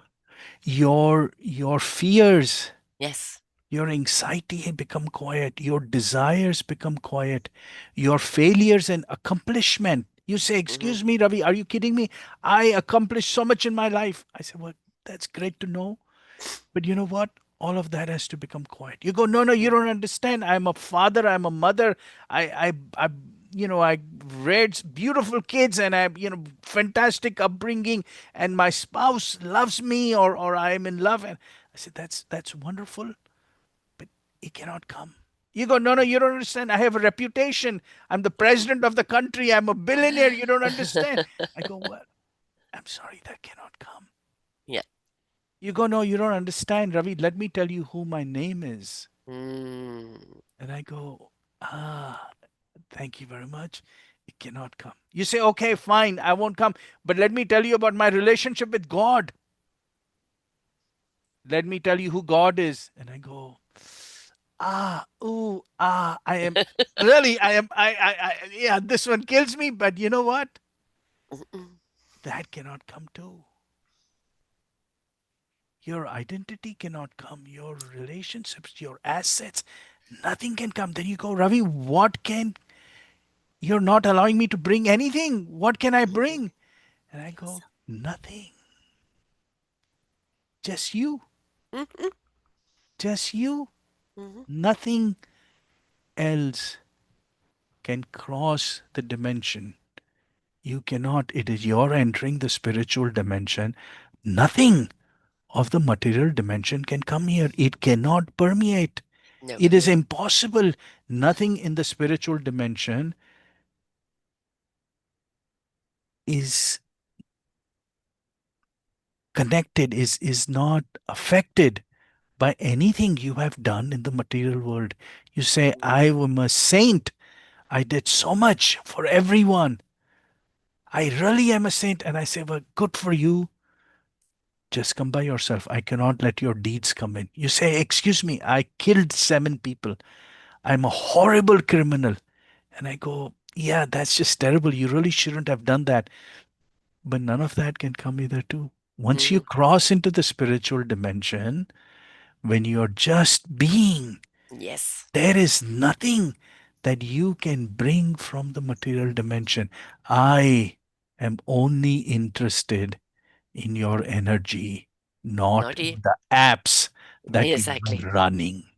your fears, Yes. your anxiety become quiet, your desires become quiet, your failures and accomplishment. You say, Hmm. "Excuse me, Ravi, are you kidding me? I accomplished so much in my life." I say, "Well, that's great to know. But you know what? All of that has to become quiet." You go, "No, no, you don't understand. I'm a father. I'm a mother. I I raised beautiful kids and fantastic upbringing, and my spouse loves me, or I'm in love." And I said, "That's wonderful, but it cannot come." You go, "No, no, you don't understand. I have a reputation. I'm the president of the country. I'm a billionaire. You don't understand." I go, "Well, I'm sorry, that cannot come." Yeah. You go, "No, you don't understand, Ravi. Let me tell you who my name is." Mm. And I go, "Ah, thank you very much. It cannot come." You say, "Okay, fine, I won't come. But let me tell you about my relationship with God. Let me tell you who God is." And I go, I am really, yeah, this one kills me. But you know what? Mm-mm. That cannot come too. Your identity cannot come, your relationships, your assets, nothing can come. Then you go, "Ravi, what can, you're not allowing me to bring anything. What can I Mhm. bring?" And I Yes. go, "Nothing. Just you. Mhm. Just you. Mhm. Nothing else can cross the dimension. You cannot. It is your entering the spiritual dimension. Nothing of the material dimension can come here. It cannot permeate. No. It is impossible. Nothing in the spiritual dimension is connected, is not affected by anything you have done in the material world. You say, "I Mm. am a saint. I did so much for everyone. I really am a saint." And I say, "Well, good for you. Just come by yourself. I cannot let your deeds come in." You say, "Excuse me, I killed 7 people. I'm a horrible criminal." And I go, "Yeah, that's just terrible. You really shouldn't have done that." But none of that can come either, too. Once you Mhm. cross into the spiritual dimension, when you're just being, Yes. there is nothing that you can bring from the material dimension. I am only interested in your energy, not Not in e the apps that you exactly. are running.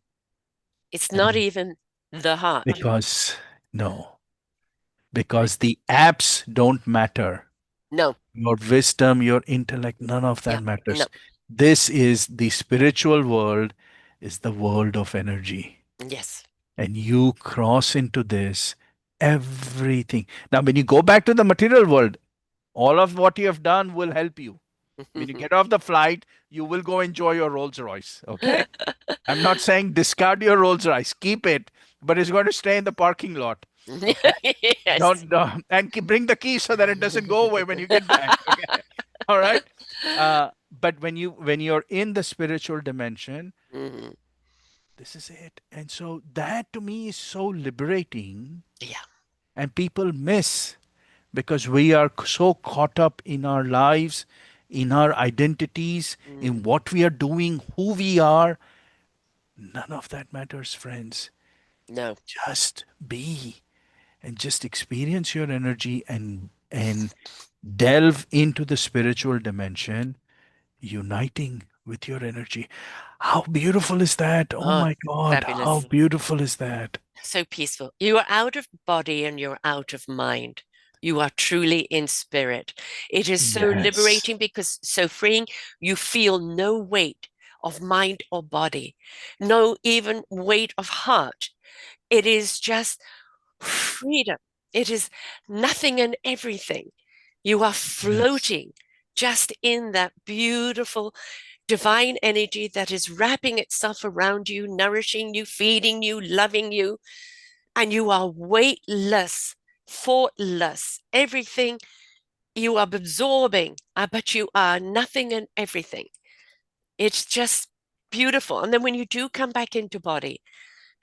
It's not And even the heart. because, no, Right. because the apps don't matter. No. Your wisdom, your intellect, none of that Yeah. No. matters. This is the spiritual world, is the world of energy. Yes. And you cross into this, everything. Now, when you go back to the material world, all of what you have done will help you. When you get off the flight, you will go enjoy your Rolls Royce. Okay. I'm not saying discard your Rolls Royce, keep it, but it's going to stay in the parking lot. Okay. Yes. Don't and bring the key so that it doesn't go away when you get back. Okay. All right. But when you're in the spiritual dimension, Mhm. this is it. And so that to me is so liberating, Yeah. and people miss because we are so caught up in our lives, in our identities, in Mm. what we are doing, who we are. None of that matters, friends. No. Just be and just experience your energy and delve into the spiritual dimension. uniting with your energy. How beautiful is that? Oh Oh, my God, how fabulous. beautiful is that? So peaceful. You are out of body and you're out of mind. You are truly in spirit. It is so Yes, liberating because so freeing. You feel no weight of mind or body, no even weight of heart. It is just freedom. It is nothing and everything. You are yes, floating just in that beautiful divine energy that is wrapping itself around you, nourishing you, feeding you, loving you, and you are weightless, faultless. Everything you are absorbing, but you are nothing and everything. It's just beautiful. And then when you do come back into body,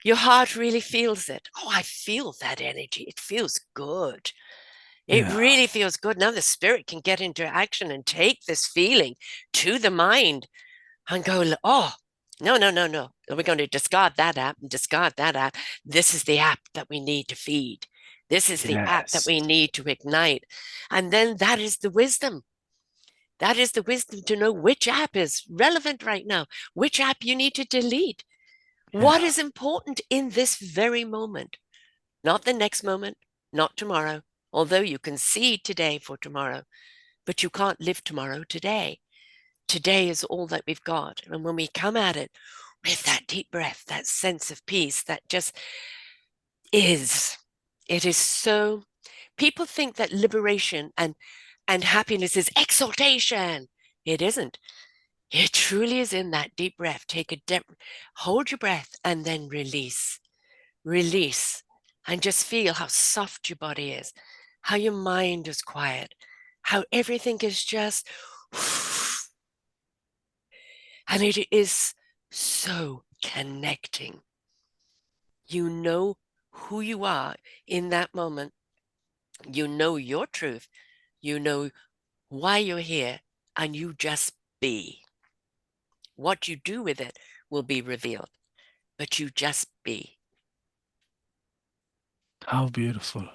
your heart really feels it. Oh, I feel that energy. It feels good. It yeah, really feels good. Now the spirit can get into action and take this feeling to the mind and go, oh, no, no, no, no. We're going to discard that app and discard that app. This is the app that we need to feed. This is the app that yes, we need to ignite. And then that is the wisdom. That is the wisdom to know which app is relevant right now, which app you need to delete. What yeah, is important in this very moment, not the next moment, not tomorrow, although you can see today for tomorrow, but you can't live tomorrow today. Today is all that we've got. And when we come at it with that deep breath, that sense of peace that just is, it is so. People think that liberation and happiness is exaltation. It isn't. It truly is in that deep breath. Take a deep, hold your breath and then release, release, and just feel how soft your body is, how your mind is quiet, how everything is just, and it is so connecting. You know who you are in that moment. You know your truth. You know why you're here, and you just be. What you do with it will be revealed, but you just be. how beautiful,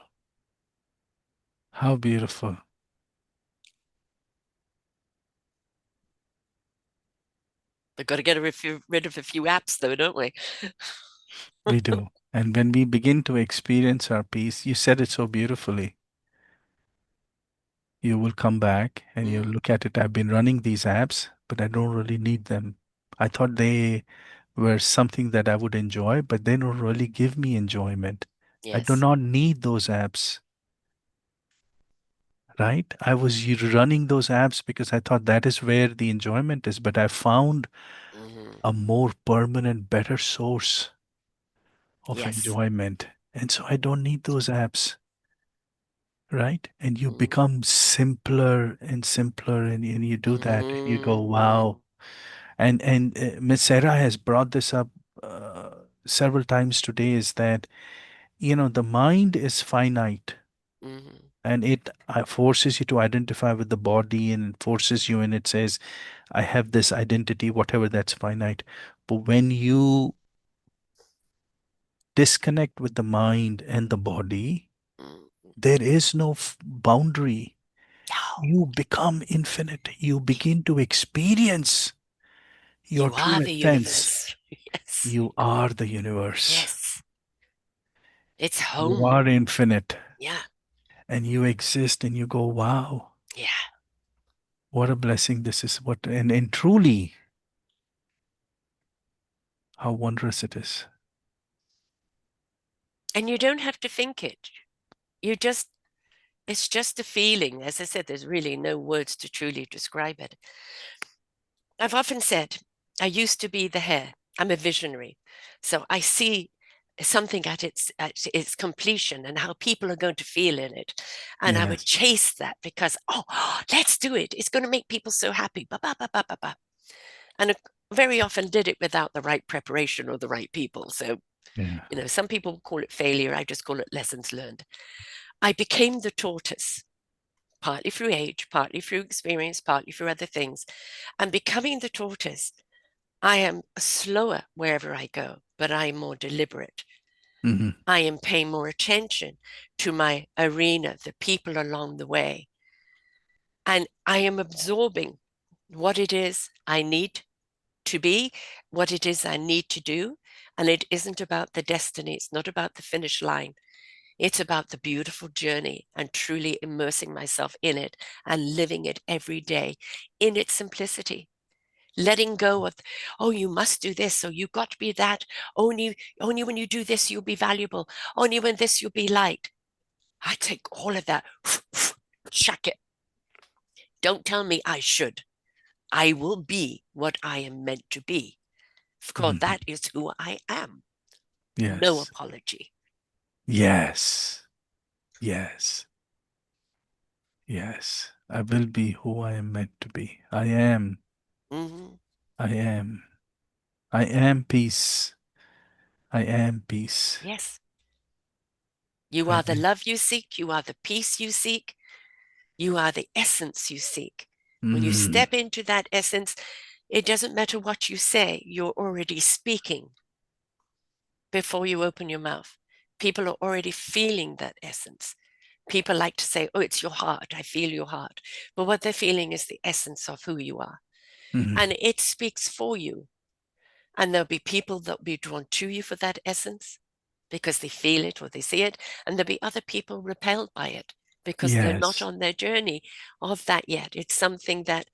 how beautiful. We've got to get rid of a few apps, though, don't we? We do. And when we begin to experience our peace, you said it so beautifully. You will come back and you Mm, look at it. I've been running these apps, but I don't really need them. I thought they were something that I would enjoy, but they don't really give me enjoyment. I do yes. not need those apps, right? I was running those apps because I thought that is where the enjoyment is, but I found Hmm. a more permanent, better source of Yes. enjoyment. And so I don't need those apps, right? And you Mm, become simpler and simpler, and you do that, and you go, mm, wow. And Miss Sarah has brought this up uh, several times today, is that, the mind is finite, mm, and it forces you to identify with the body, and it forces you, and it says, I have this identity, whatever, that's finite. But when you disconnect with the mind and the body, mm. there is no boundary. Oh, You become infinite. You begin to experience your you true are the essence. universe. Yes. You are the universe. Yes. It's You home. are infinite. Yeah. And you exist and you go, wow, Yeah. what a blessing this is. And truly, how wondrous it is. And you don't have to think it. You just, it's just a feeling. As I said, there's really no words to truly describe it. I've often said, I used to be the hare. I'm a visionary. So I see something at its completion and how people are going to feel in it. And I would Yes. chase that because, oh, let's do it. It's going to make people so happy. Ba, ba, ba, ba, ba, ba. And very often did it without the right preparation or the right people. So, Yeah. some people call it failure. I just call it lessons learned. I became the tortoise, partly through age, partly through experience, partly through other things. And becoming the tortoise, I am slower wherever I go, but I am more deliberate. Hmm. I am paying more attention to my arena, the people along the way. And I am absorbing. what it is I need to be, what it is I need to do. And it isn't about the destiny, it's not about the finish line. It's about the beautiful journey and truly immersing myself in it and living it every day in its simplicity. Letting go of, oh, you must do this, or you got to be that. Only when you do this, you'll be valuable. Only when this, you'll be light. I take all of that, chuck it. Don't tell me I should. I will be what I am meant to be. Of course, Mhm. that is who I am. No Yes. apology. Yes. Yes. Yes. I will be who I am meant to be. I am. Hmm. I am. I am peace. I am peace. Yes. You I are the am. love you seek. You are the peace you seek. You are the essence you seek. When you Mm. step into that essence, it doesn't matter what you say, you're already speaking before you open your mouth. People are already feeling that essence. People like to say, oh, it's your heart. I feel your heart. But what they're feeling is the essence of who you are. Mhm. And it speaks for you. And there'll be people that'll be drawn to you for that essence because they feel it or they see it. And there'll be other people repelled by it because they're not Yes. on their journey of that yet. It's something that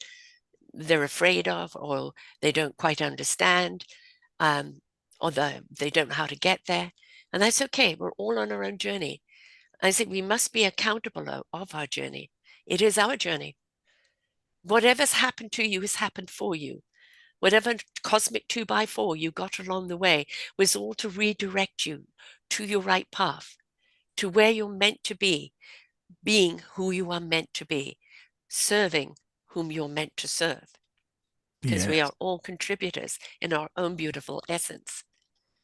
they're afraid of or they don't quite understand, um, or they don't know how to get there. And that's okay. We're all on our own journey. I think we must be accountable of our journey. It is our journey. Whatever's happened to you has happened for you. Whatever cosmic 2x4 you got along the way was all to redirect you to your right path, to where you're meant to be, being who you are meant to be, serving whom you're meant to serve, because we Yes. are all contributors in our own beautiful essence.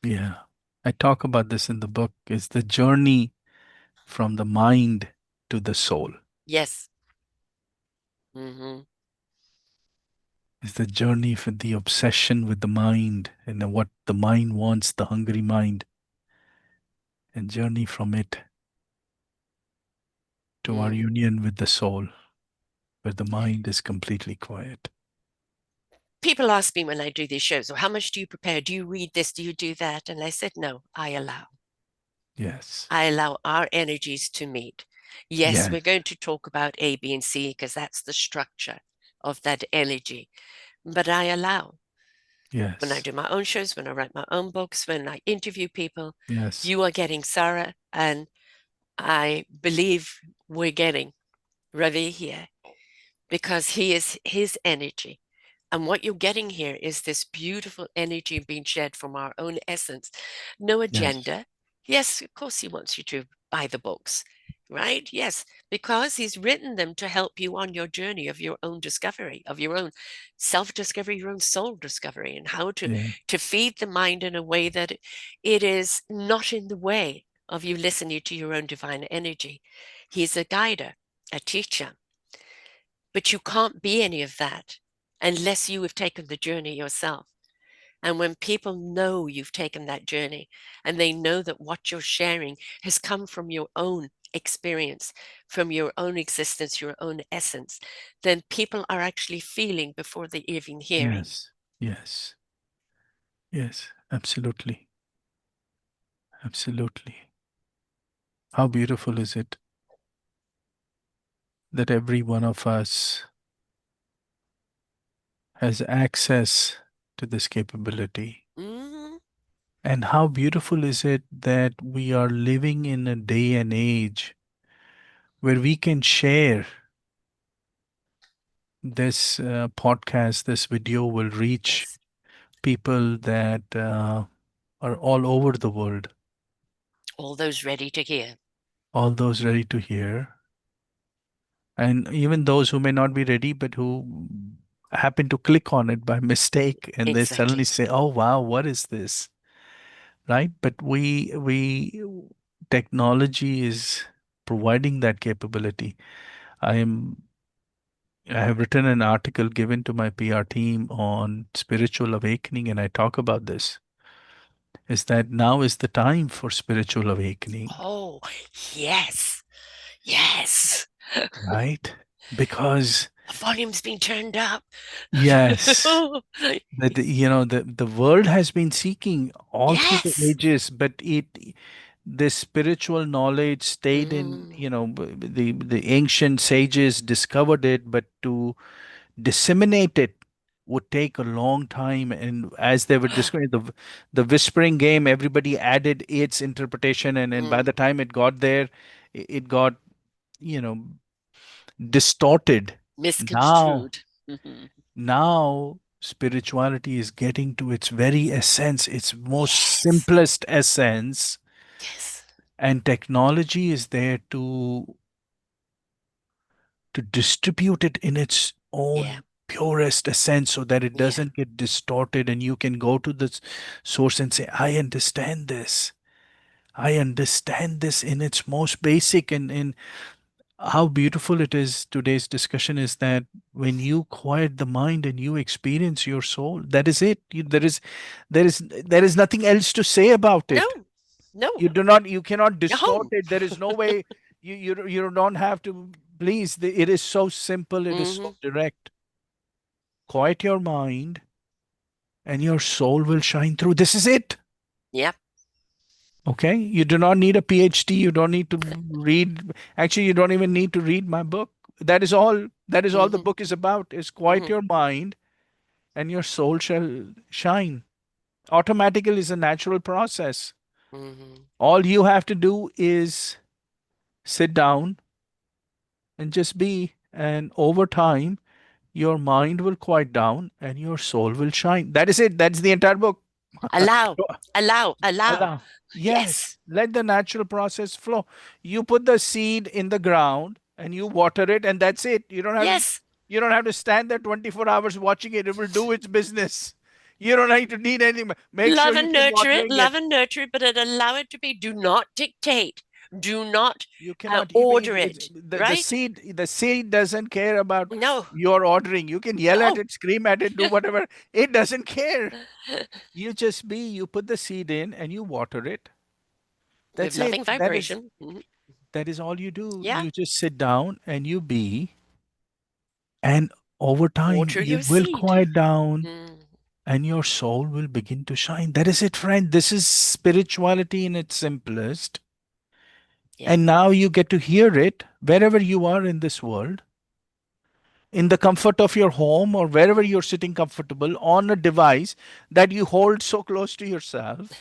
Yeah. I talk about this in the book. It's the journey from the mind to the soul. Yes. Mm-hmm. It's the journey from the obsession with the mind and what the mind wants, the hungry mind, and journey from it to our Mm. union with the soul, where the mind is completely quiet. People ask me when I do these shows, well, how much do you prepare? Do you read this? Do you do that? And I said, no, I allow. Yes. I allow our energies to meet. Yes, Yes. we're going to talk about A, B, and C because that's the structure of that energy. But I allow. When I Yes. do my own shows, when I write my own books, when I interview people, Yes. you are getting Sarah, and I believe we're getting Ravi here because he is his energy. And what you're getting here is this beautiful energy being shared from our own essence. No Yes. agenda. Yes, of course, he wants you to buy the books, right? Yes, because he's written them to help you on your journey of your own discovery, of your own self-discovery, your own soul discovery, and how Yeah. to feed the mind in a way that it is not in the way of you listening to your own divine energy. He's a guider, a teacher, but you can't be any of that unless you have taken the journey yourself. And when people know you've taken that journey and they know that what you're sharing has come from your own experience, from your own existence, your own essence, then people are actually feeling before they're even hearing. Yes. Yes. Yes. Absolutely. Absolutely. How beautiful is it that every one of us has access to this capability? Mm-hmm. And how beautiful is it that we are living in a day and age where we can share this podcast, this video will reach Yes. people that are all over the world, All those ready to hear. all those ready to hear, and even those who may not be ready, but who happen to click on it by mistake and they suddenly Exactly. say, oh, wow, what is this? Right? But technology is providing that capability. I am I have written an article given to my PR team on spiritual awakening, and I talk about this. Is that now is the time for spiritual awakening, Oh, yes. Yes. right? Because, The volume's been turned up. Yes. That the world has been seeking all through the Yes. ages, but the spiritual knowledge stayed in, Mm, the ancient sages discovered it, but to disseminate it would take a long time. And as they were describing the whispering game, everybody added its interpretation, and by mm, the time it got there, it got, you know, distorted. Now, misconstrued. Mhm. now spirituality is getting to its very essence, its most Yes. simplest essence, Yes. and technology is there to distribute it in its Yeah. own purest essence so that it Yeah. doesn't get distorted, and you can go to the source and say, I understand this. I understand this in its most basic. And how beautiful it is. Today's discussion is that when you quiet the mind and you experience your soul, that is it. There is nothing else to say about it. No. No. You cannot You're distort home. it. There is no way. You don't have to. Please, it is so simple. It is Hmm. so direct. Quiet your mind, and your soul will shine through. This is it. Yep. Okay, you do not need a PhD. You don't need to read. Actually, you don't even need to read my book. That is all. That is all the Hmm. book is about. Is quiet Hmm. your mind, and your soul shall shine. Automatically is a natural process. Hmm. All you have to do is sit down and just be. And over time, your mind will quiet down and your soul will shine. That is it. That's the entire book. Allow. Allow. Allow. Allah. Yes. Yes. Let the natural process flow. You put the seed in the ground and you water it, and that's it. Yes. You don't have to stand there 24 hours watching it. It will do its business. You don't need anything. Make sure Love you and keep nurture it. watering it. Love and nurture it, but allow it to be. Do not dictate. Do not You cannot order it. Right? the seed doesn't care about No. your ordering. You can yell at No. it, scream at it, do whatever. It doesn't care. You put the seed in and you water it. With That's it. loving vibration. Mhm. That is all you do. Yeah. You just sit down and you be, and over time Water you your will seed. quiet down Mm. and your soul will begin to shine. That is it, friend. This is spirituality in its simplest. Yeah. And now you get to hear it wherever you are in this world, in the comfort of your home or wherever you're sitting comfortable on a device that you hold so close to yourself.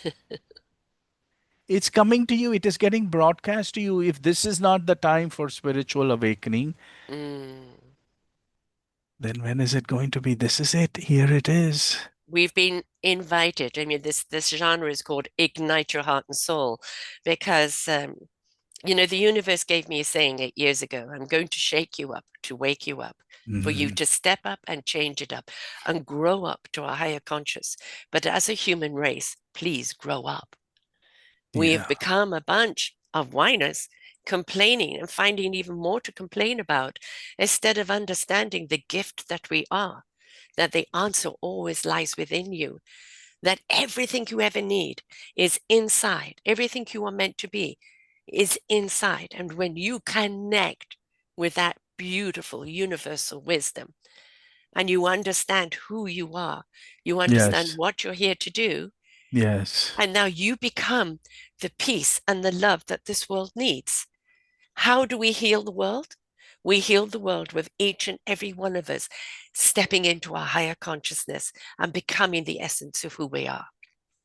It's coming to you, it is getting broadcast to you. If this is not the time for spiritual awakening, Mm. then when is it going to be? This is it. Here it is. We've been invited. I mean, this genre is called Ignite Your Heart and Soul because the universe gave me a saying 8 years ago. I'm going to shake you up to wake you up, for you Mhm. to step up and change it up and grow up to a higher conscious. But as a human race, please grow up. We have Yeah. become a bunch of whiners, complaining and finding even more to complain about instead of understanding the gift that we are, that the answer always lies within you, that everything you ever need is inside, everything you are meant to be is inside. And when you connect with that beautiful universal wisdom and you understand who you are, you understand Yes. what you're here to do, Yes. and now you become the peace and the love that this world needs. How do we heal the world? We heal the world with each and every one of us stepping into a higher consciousness and becoming the essence of who we are.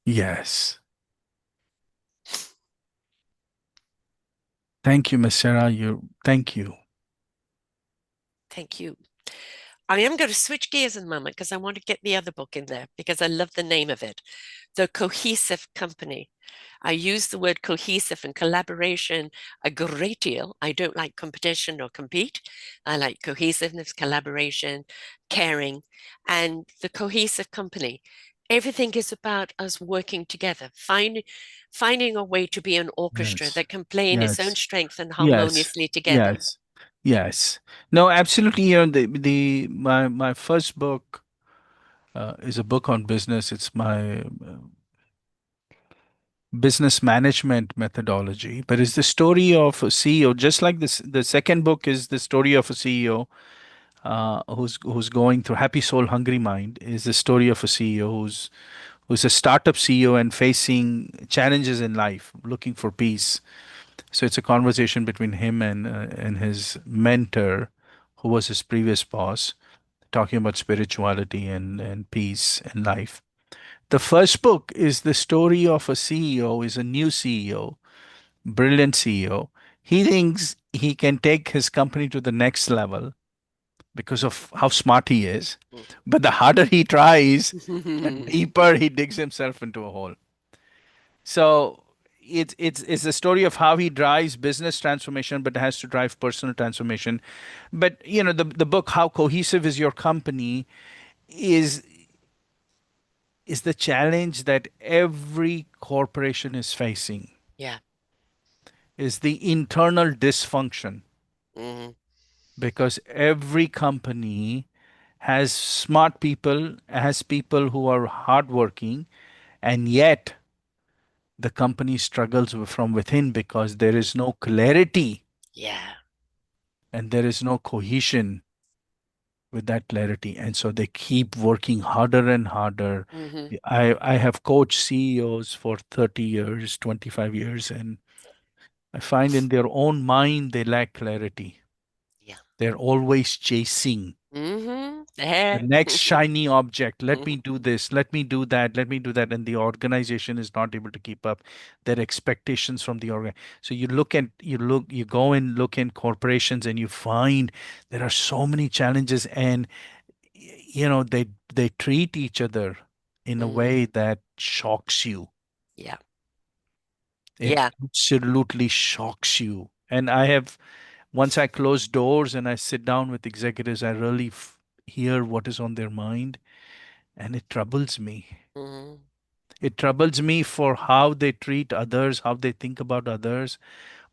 Yes. Thank you, Miss Sarah. Thank you. Thank you. I am going to switch gears in a moment because I want to get the other book in there because I love the name of it, The Cohesive Company. I use the word cohesive and collaboration a great deal. I don't like competition or compete. I like cohesiveness, collaboration, caring, and the cohesive company. Everything is about us working together, finding a way to be an orchestra Yes. that can play in its own Yes. strength and Yes. harmoniously together. Yes. Yes. No, absolutely. The my first book is a book on business. It's my business management methodology, but it's the story of a CEO. Just like this, the second book is the story of a CEO. who's going through Happy Soul, Hungry Mind is the story of a CEO who's a startup CEO and facing challenges in life, looking for peace. So it's a conversation between him and his mentor, who was his previous boss, talking about spirituality and peace in life. The first book is the story of a CEO, is a new CEO, brilliant CEO. He thinks he can take his company to the next level because of how smart he is. But the harder he tries, the deeper he digs himself into a hole. So it's the story of how he drives business transformation, but has to drive personal transformation. But the book How Cohesive Is Your Company is is the challenge that every corporation is facing, Yeah. is the internal dysfunction, Hmm. because every company has smart people, has people who are hardworking, and yet the company struggles from within because there is no clarity Yeah. and there is no cohesion with that clarity. And so they keep working harder and harder. Hmm. I have coached CEOs for 30 years, 25 years, and I find in their own mind they lack clarity. Yeah. They're always chasing the Yeah. next shiny object. Let me do this, let me do that, let me do that. And the organization is not able to keep up their expectations from the organ. So you go and look in corporations and you find there are so many challenges, and they treat each other in a Mm. way that shocks you. Yeah. It Yeah. absolutely shocks you. And I have once I close doors and I sit down with executives, I really hear what is on their mind, and it troubles me. Hmm. It troubles me for how they treat others, how they think about others,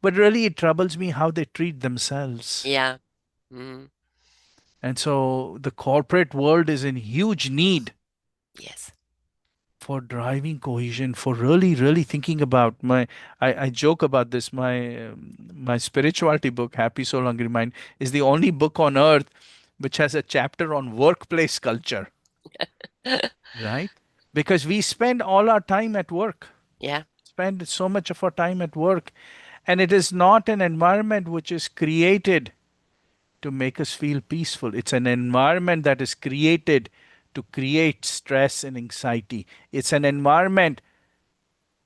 but really it troubles me how they treat themselves. Yeah. Hmm. And so the corporate world is in huge need Yes. for driving cohesion, for really, really thinking about I joke about this. My spirituality book, Happy Soul, Hungry Mind, is the only book on earth which has a chapter on workplace culture, right? Because we spend all our time at work, Yeah. spend so much of our time at work, and it is not an environment which is created to make us feel peaceful. It's an environment that is created to create stress and anxiety. It's an environment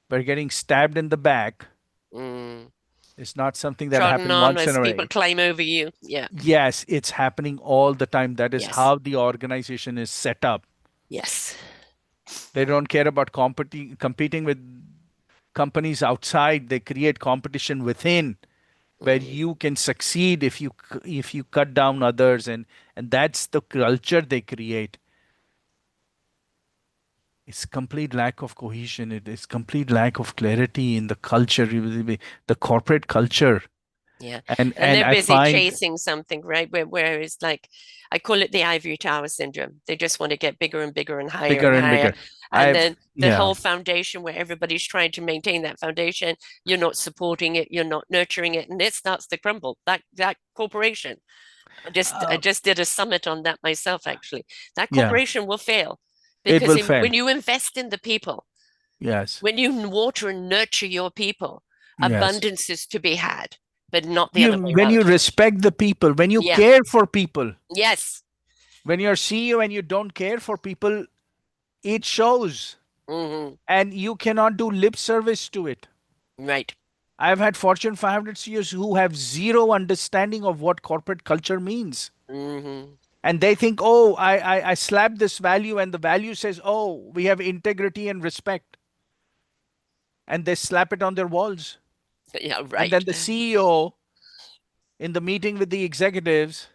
where getting stabbed in the back Mm. is not something that Trodden happened on once in as a people way. climb over you. Yeah. Yes, it's happening all the time. That is Yes. how the organization is set up. Yes. They don't care about competing with companies outside. They create competition within, where Mm. you can succeed if you cut down others, and that's the culture they create. It's complete lack of cohesion. It is complete lack of clarity in the culture, the corporate culture. Yeah. and And and they're I busy find chasing something, right? Where it's like, I call it the ivory tower syndrome. They just want to get bigger and bigger and higher bigger and and higher. bigger. And I've then the Yeah. whole foundation where everybody's trying to maintain that foundation, you're not supporting it, you're not nurturing it, and it starts to crumble. That corporation. I uh, just did a summit on that myself, actually. That yeah, corporation will fail it because will fail. when you invest in the people, Yes, when you water and nurture your people, yes. abundance is to be had, but not the You other way When you around. respect the people, when you Yeah. care for people, Yes. when you're CEO and you don't care for people, it shows, Hmm. and you cannot do lip service to it. Right. I've had Fortune 500 CEOs who have zero understanding of what corporate culture means. Hmm. And they think, oh, I slap this value, and the value says, oh, we have integrity and respect. And they slap it on their walls. Yeah. And Right. then the CEO, in the meeting with the executives,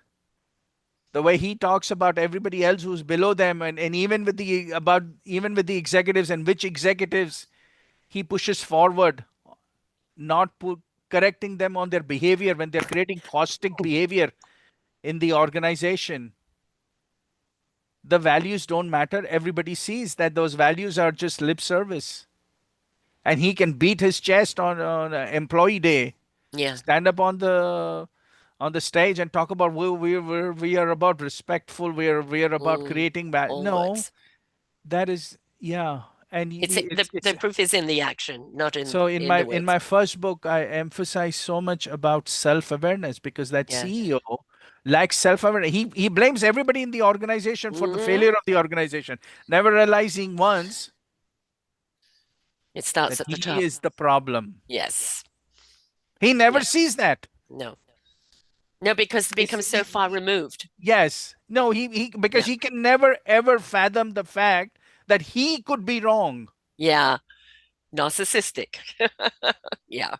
the way he talks about everybody else who's below them, and even with the executives, and which executives he pushes forward, not correcting them on their behavior when they're creating caustic behavior in the organization. The values don't matter. Everybody sees that those values are just lip service. And he can beat his chest on employee day, Yeah. stand up on the on the stage and talk about we are about respectful, we are about Mm, creating all no, works. that is, yeah. And The it's proof is in the action, not so in the in words. my first book, I emphasize so much about self-awareness because that Yes. CEO lacks self-awareness. He blames everybody in the organization for the Hmm. failure of the organization, never realizing once It that starts at the he top. is the problem. Yes. He never Yeah. sees that. No. No, because it It's, becomes so far removed. yes, no, he because Yeah. he can never ever fathom the fact that he could be wrong. Yeah. Narcissistic. Yeah.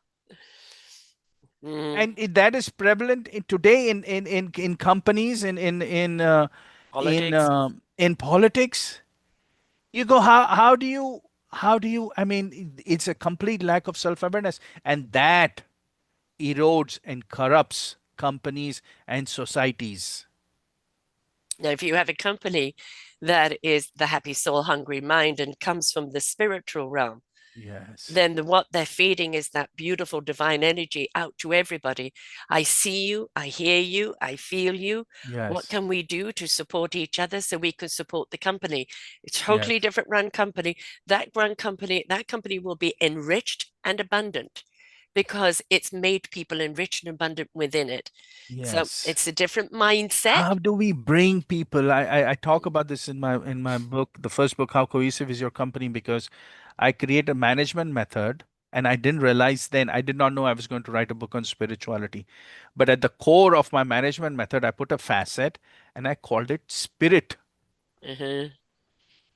Mm. And that is prevalent today in companies Politics. in politics. You go, how do you, I mean, it's a complete lack of self-awareness, and that erodes and corrupts companies and societies. Now, if you have a company that is the happy soul, hungry mind and comes from the spiritual realm, Yes, then what they're feeding is that beautiful divine energy out to everybody. I see you, I hear you, I feel you. What yes, can we do to support each other so we can support the company? It's totally yes, different run company. That company will be enriched and abundant because it's made people enriched and abundant within it. So yes. it's a different mindset. How do we bring people? I talk about this in my book, the first book, How Cohesive Is Your Company, because I create a management method, and I didn't realize then, I did not know I was going to write a book on spirituality. But at the core of my management method, I put a facet and I called it spirit. Uh-huh.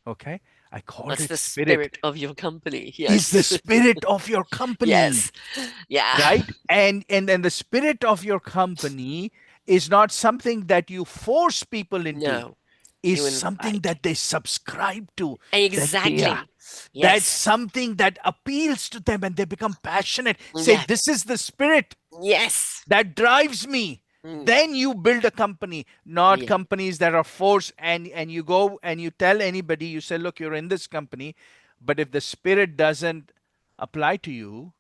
Okay. I called That's it the spirit. spirit of your company. Is the Yes. spirit of your company, Yes. Yeah. right? And the spirit of your company is not something that you force people into, No, is you something invite. that they subscribe to, that they are, Exactly. that's Yes. something that appeals to them and they become passionate, say Yeah. this is the spirit Yes. that drives me. Mm. Then you build a company, not Yeah. companies that are forced, and you go and you tell anybody, you say, look, you're in this company, but if the spirit doesn't apply to you,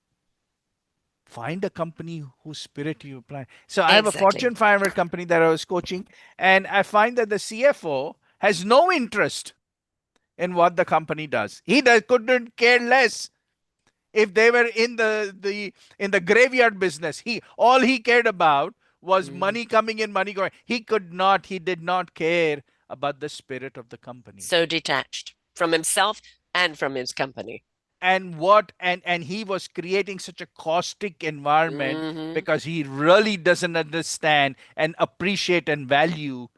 find a company whose spirit you apply. So I have a Exactly. Fortune 500 company that I was coaching, and I find that the CFO has no interest in what the company does. Couldn't care less if they were in the graveyard business. All he cared about was Mm. money coming in, money going. He did not care about the spirit of the company. So detached from himself and from his company. And he was creating such a caustic environment Hmm. because he really doesn't understand and appreciate and value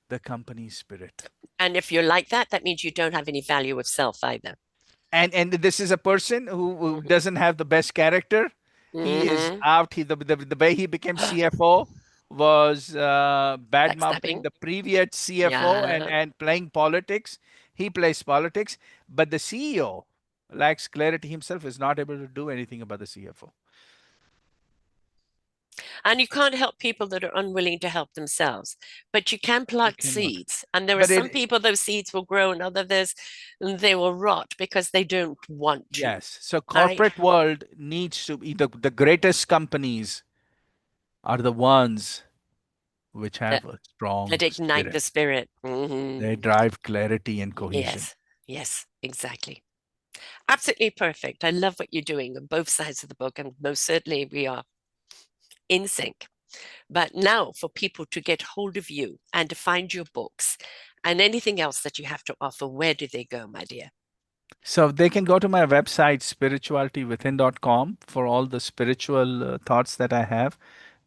the company's spirit. And if you're like that, that means you don't have any value of self either. And this is a person who Hmm. doesn't have the best character. He is Hmm. out. The way he became CFO was bad mouthing Backstabbing. the previous CFO Yeah. and playing politics. He plays politics, but the CEO lacks clarity himself, is not able to do anything about the CFO. And you can't help people that are unwilling to help themselves, but you can You plant cannot. seeds. And there are But some it people, those seeds will grow, and others, they will rot because they don't want to. Yes. So Right? corporate world needs to be the greatest companies are the ones which That, have a strong that ignite spirit. the spirit. They Hmm. drive clarity and cohesion. Yes. Yes, exactly. Absolutely perfect. I love what you're doing on both sides of the book, and most certainly we are in sync. But now, for people to get hold of you and to find your books and anything else that you have to offer, where do they go, my dear? So they can go to my website spiritualitywithin.com for all the spiritual thoughts that I have.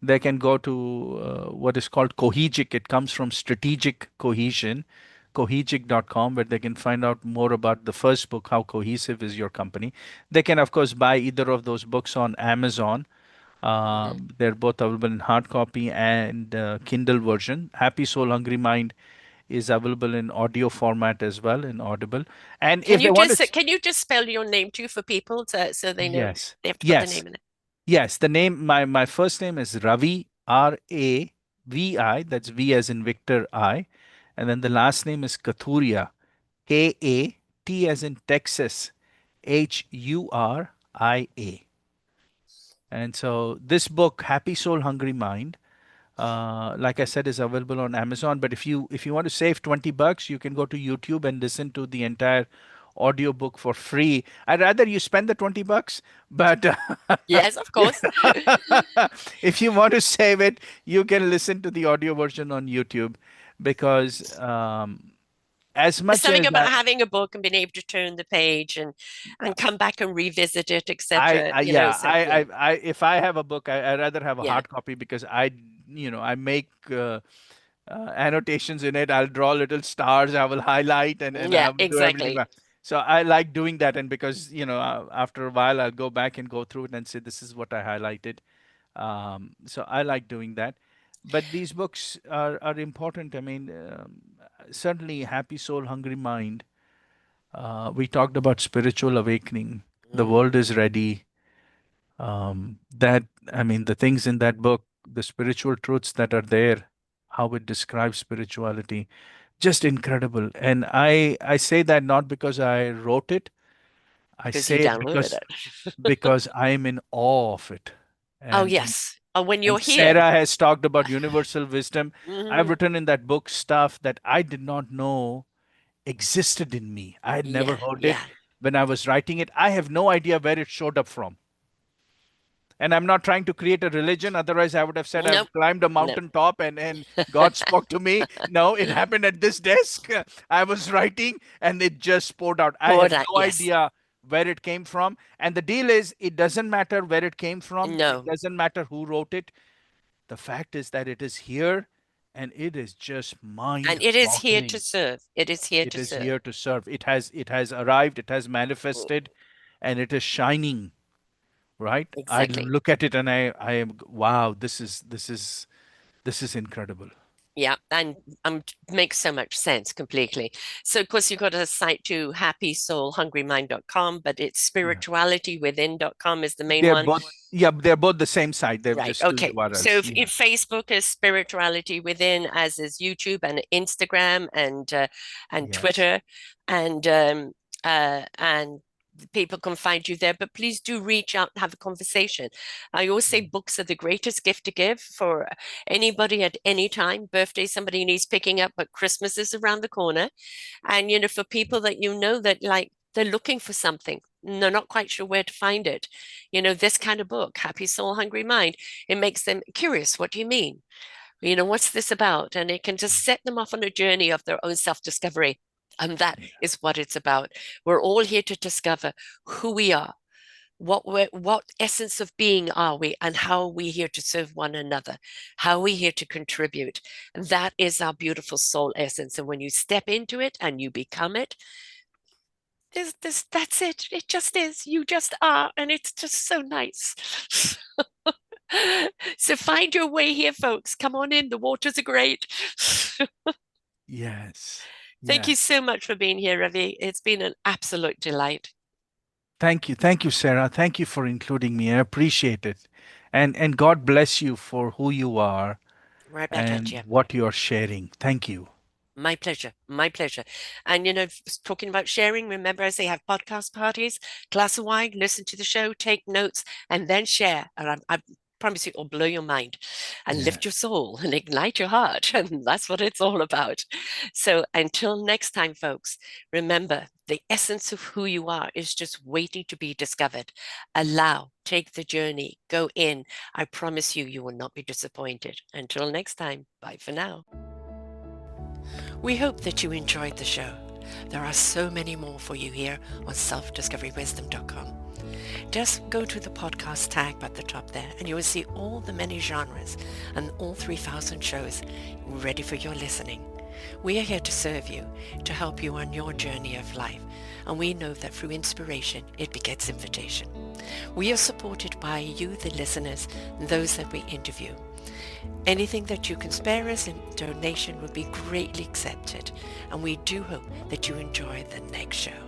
They can go to what is called Cohegic. It comes from strategic cohesion, cohegic.com, where they can find out more about the first book, How Cohesive Is Your Company. They can, of course, buy either of those books on Amazon. Mhm. They're both available in hard copy and Kindle version. Happy Soul, Hungry Mind is available in audio format as well, in Audible. And if they want to, Can you just spell your name too for people so they know yes, they have to put the yes, name in it? yes. The name, my first name is Ravi, Ravi. That's V as in Victor I, and then the last name is Kathuria, K-A-T as in Texas, Huria. And so this book, Happy Soul, Hungry Mind, like I said, is available on Amazon. But if you want to save $20, you can go to YouTube and listen to the entire audiobook for free. I'd rather you spend the $20, but Yes, of course. if you want to save it, you can listen to the audio version on YouTube because as There's much something as about having a book and being able to turn the page and come back and revisit it, etc. I You know, yeah, so yeah, if I have a book, I rather have a yeah, hard copy because I make annotations in it. I'll draw little stars. I will highlight and I yeah, will do everything. exactly. So I like doing that, and because after a while, I'll go back and go through it and say this is what I highlighted. So I like doing that. But these books are important. I mean, certainly, Happy Soul, Hungry Mind. We talked about spiritual awakening. The Mm, world is ready. That I mean, the things in that book, the spiritual truths that are there, how it describes spirituality, just incredible. And I say that not because I wrote it. I because you say it downloaded it. because I am in awe of it. Oh And and yes. Oh, when and you're here. Sarah has talked about universal wisdom. I've Hmm. written in that book stuff that I did not know existed in me. I had never Yeah, heard it yeah. when I was writing it. I have no idea where it showed up from. And I'm not trying to create a religion. Otherwise, I would have said Nope, I've climbed a nope. mountaintop and God spoke to me. No, it happened at this desk. I was writing and it just poured out. I Pour have that. no Yes. idea where it came from. And the deal is, it doesn't matter where it came from, it No. doesn't matter who wrote it. The fact is that it is here and it is just And mind it is here to boggling. serve. It is here It to is serve. here to serve. It has arrived, it has Mm, manifested, and it is shining, right? I exactly. look at it and I am, wow, this is incredible. Yeah, and makes so much sense completely. So, of course, you've got a site to happysoulhungrymind.com, but it's Yeah. spiritualitywithin.com is the main They're one. both, yeah, they're both the same site. They've Right. just two Okay. So, URLs. if Yeah. Facebook is Spirituality Within, as is YouTube and Instagram and Yes. Twitter, and people can find you there. But please do reach out and have a conversation. I always say Mm. books are the greatest gift to give for anybody at any time. Birthday somebody needs picking up, but Christmas is around the corner. And for people that that like they're looking for something, and they're not quite sure where to find it. This kind of book, Happy Soul, Hungry Mind, it makes them curious. What do you mean? What's this about? And it can just set them off on a journey of their own self-discovery. And that Yeah. is what it's about. We're all here to discover who we are, what essence of being are we, and how are we here to serve one another, how are we here to contribute. And that is our beautiful soul essence. And when you step into it and you become it, that's it. It just is. You just are. And it's just so nice. So find your way here, folks. Come on in. The waters are great. Yes. Thank you Yes. so much for being here, Ravi. It's been an absolute delight. Thank you. Thank you, Sarah. Thank you for including me. I appreciate it. And God bless you for who you are Right back at and you. what you are sharing. Thank you. My pleasure. My pleasure. And, talking about sharing, remember I say have podcast parties, glass of wine, listen to the show, take notes, and then share. And I promise you, it'll blow your mind and lift your Yes. soul and ignite your heart. And that's what it's all about. So until next time, folks, remember the essence of who you are is just waiting to be discovered. Allow, take the journey, go in. I promise you, you will not be disappointed. Until next time, bye for now. We hope that you enjoyed the show. There are so many more for you here on selfdiscoverywisdom.com. Just go to the podcast tag at the top there and you will see all the many genres and all 3,000 shows ready for your listening. We are here to serve you, to help you on your journey of life, and we know that through inspiration, it begets invitation. We are supported by you, the listeners, and those that we interview. Anything that you can spare us in donation would be greatly accepted, and we do hope that you enjoy the next show.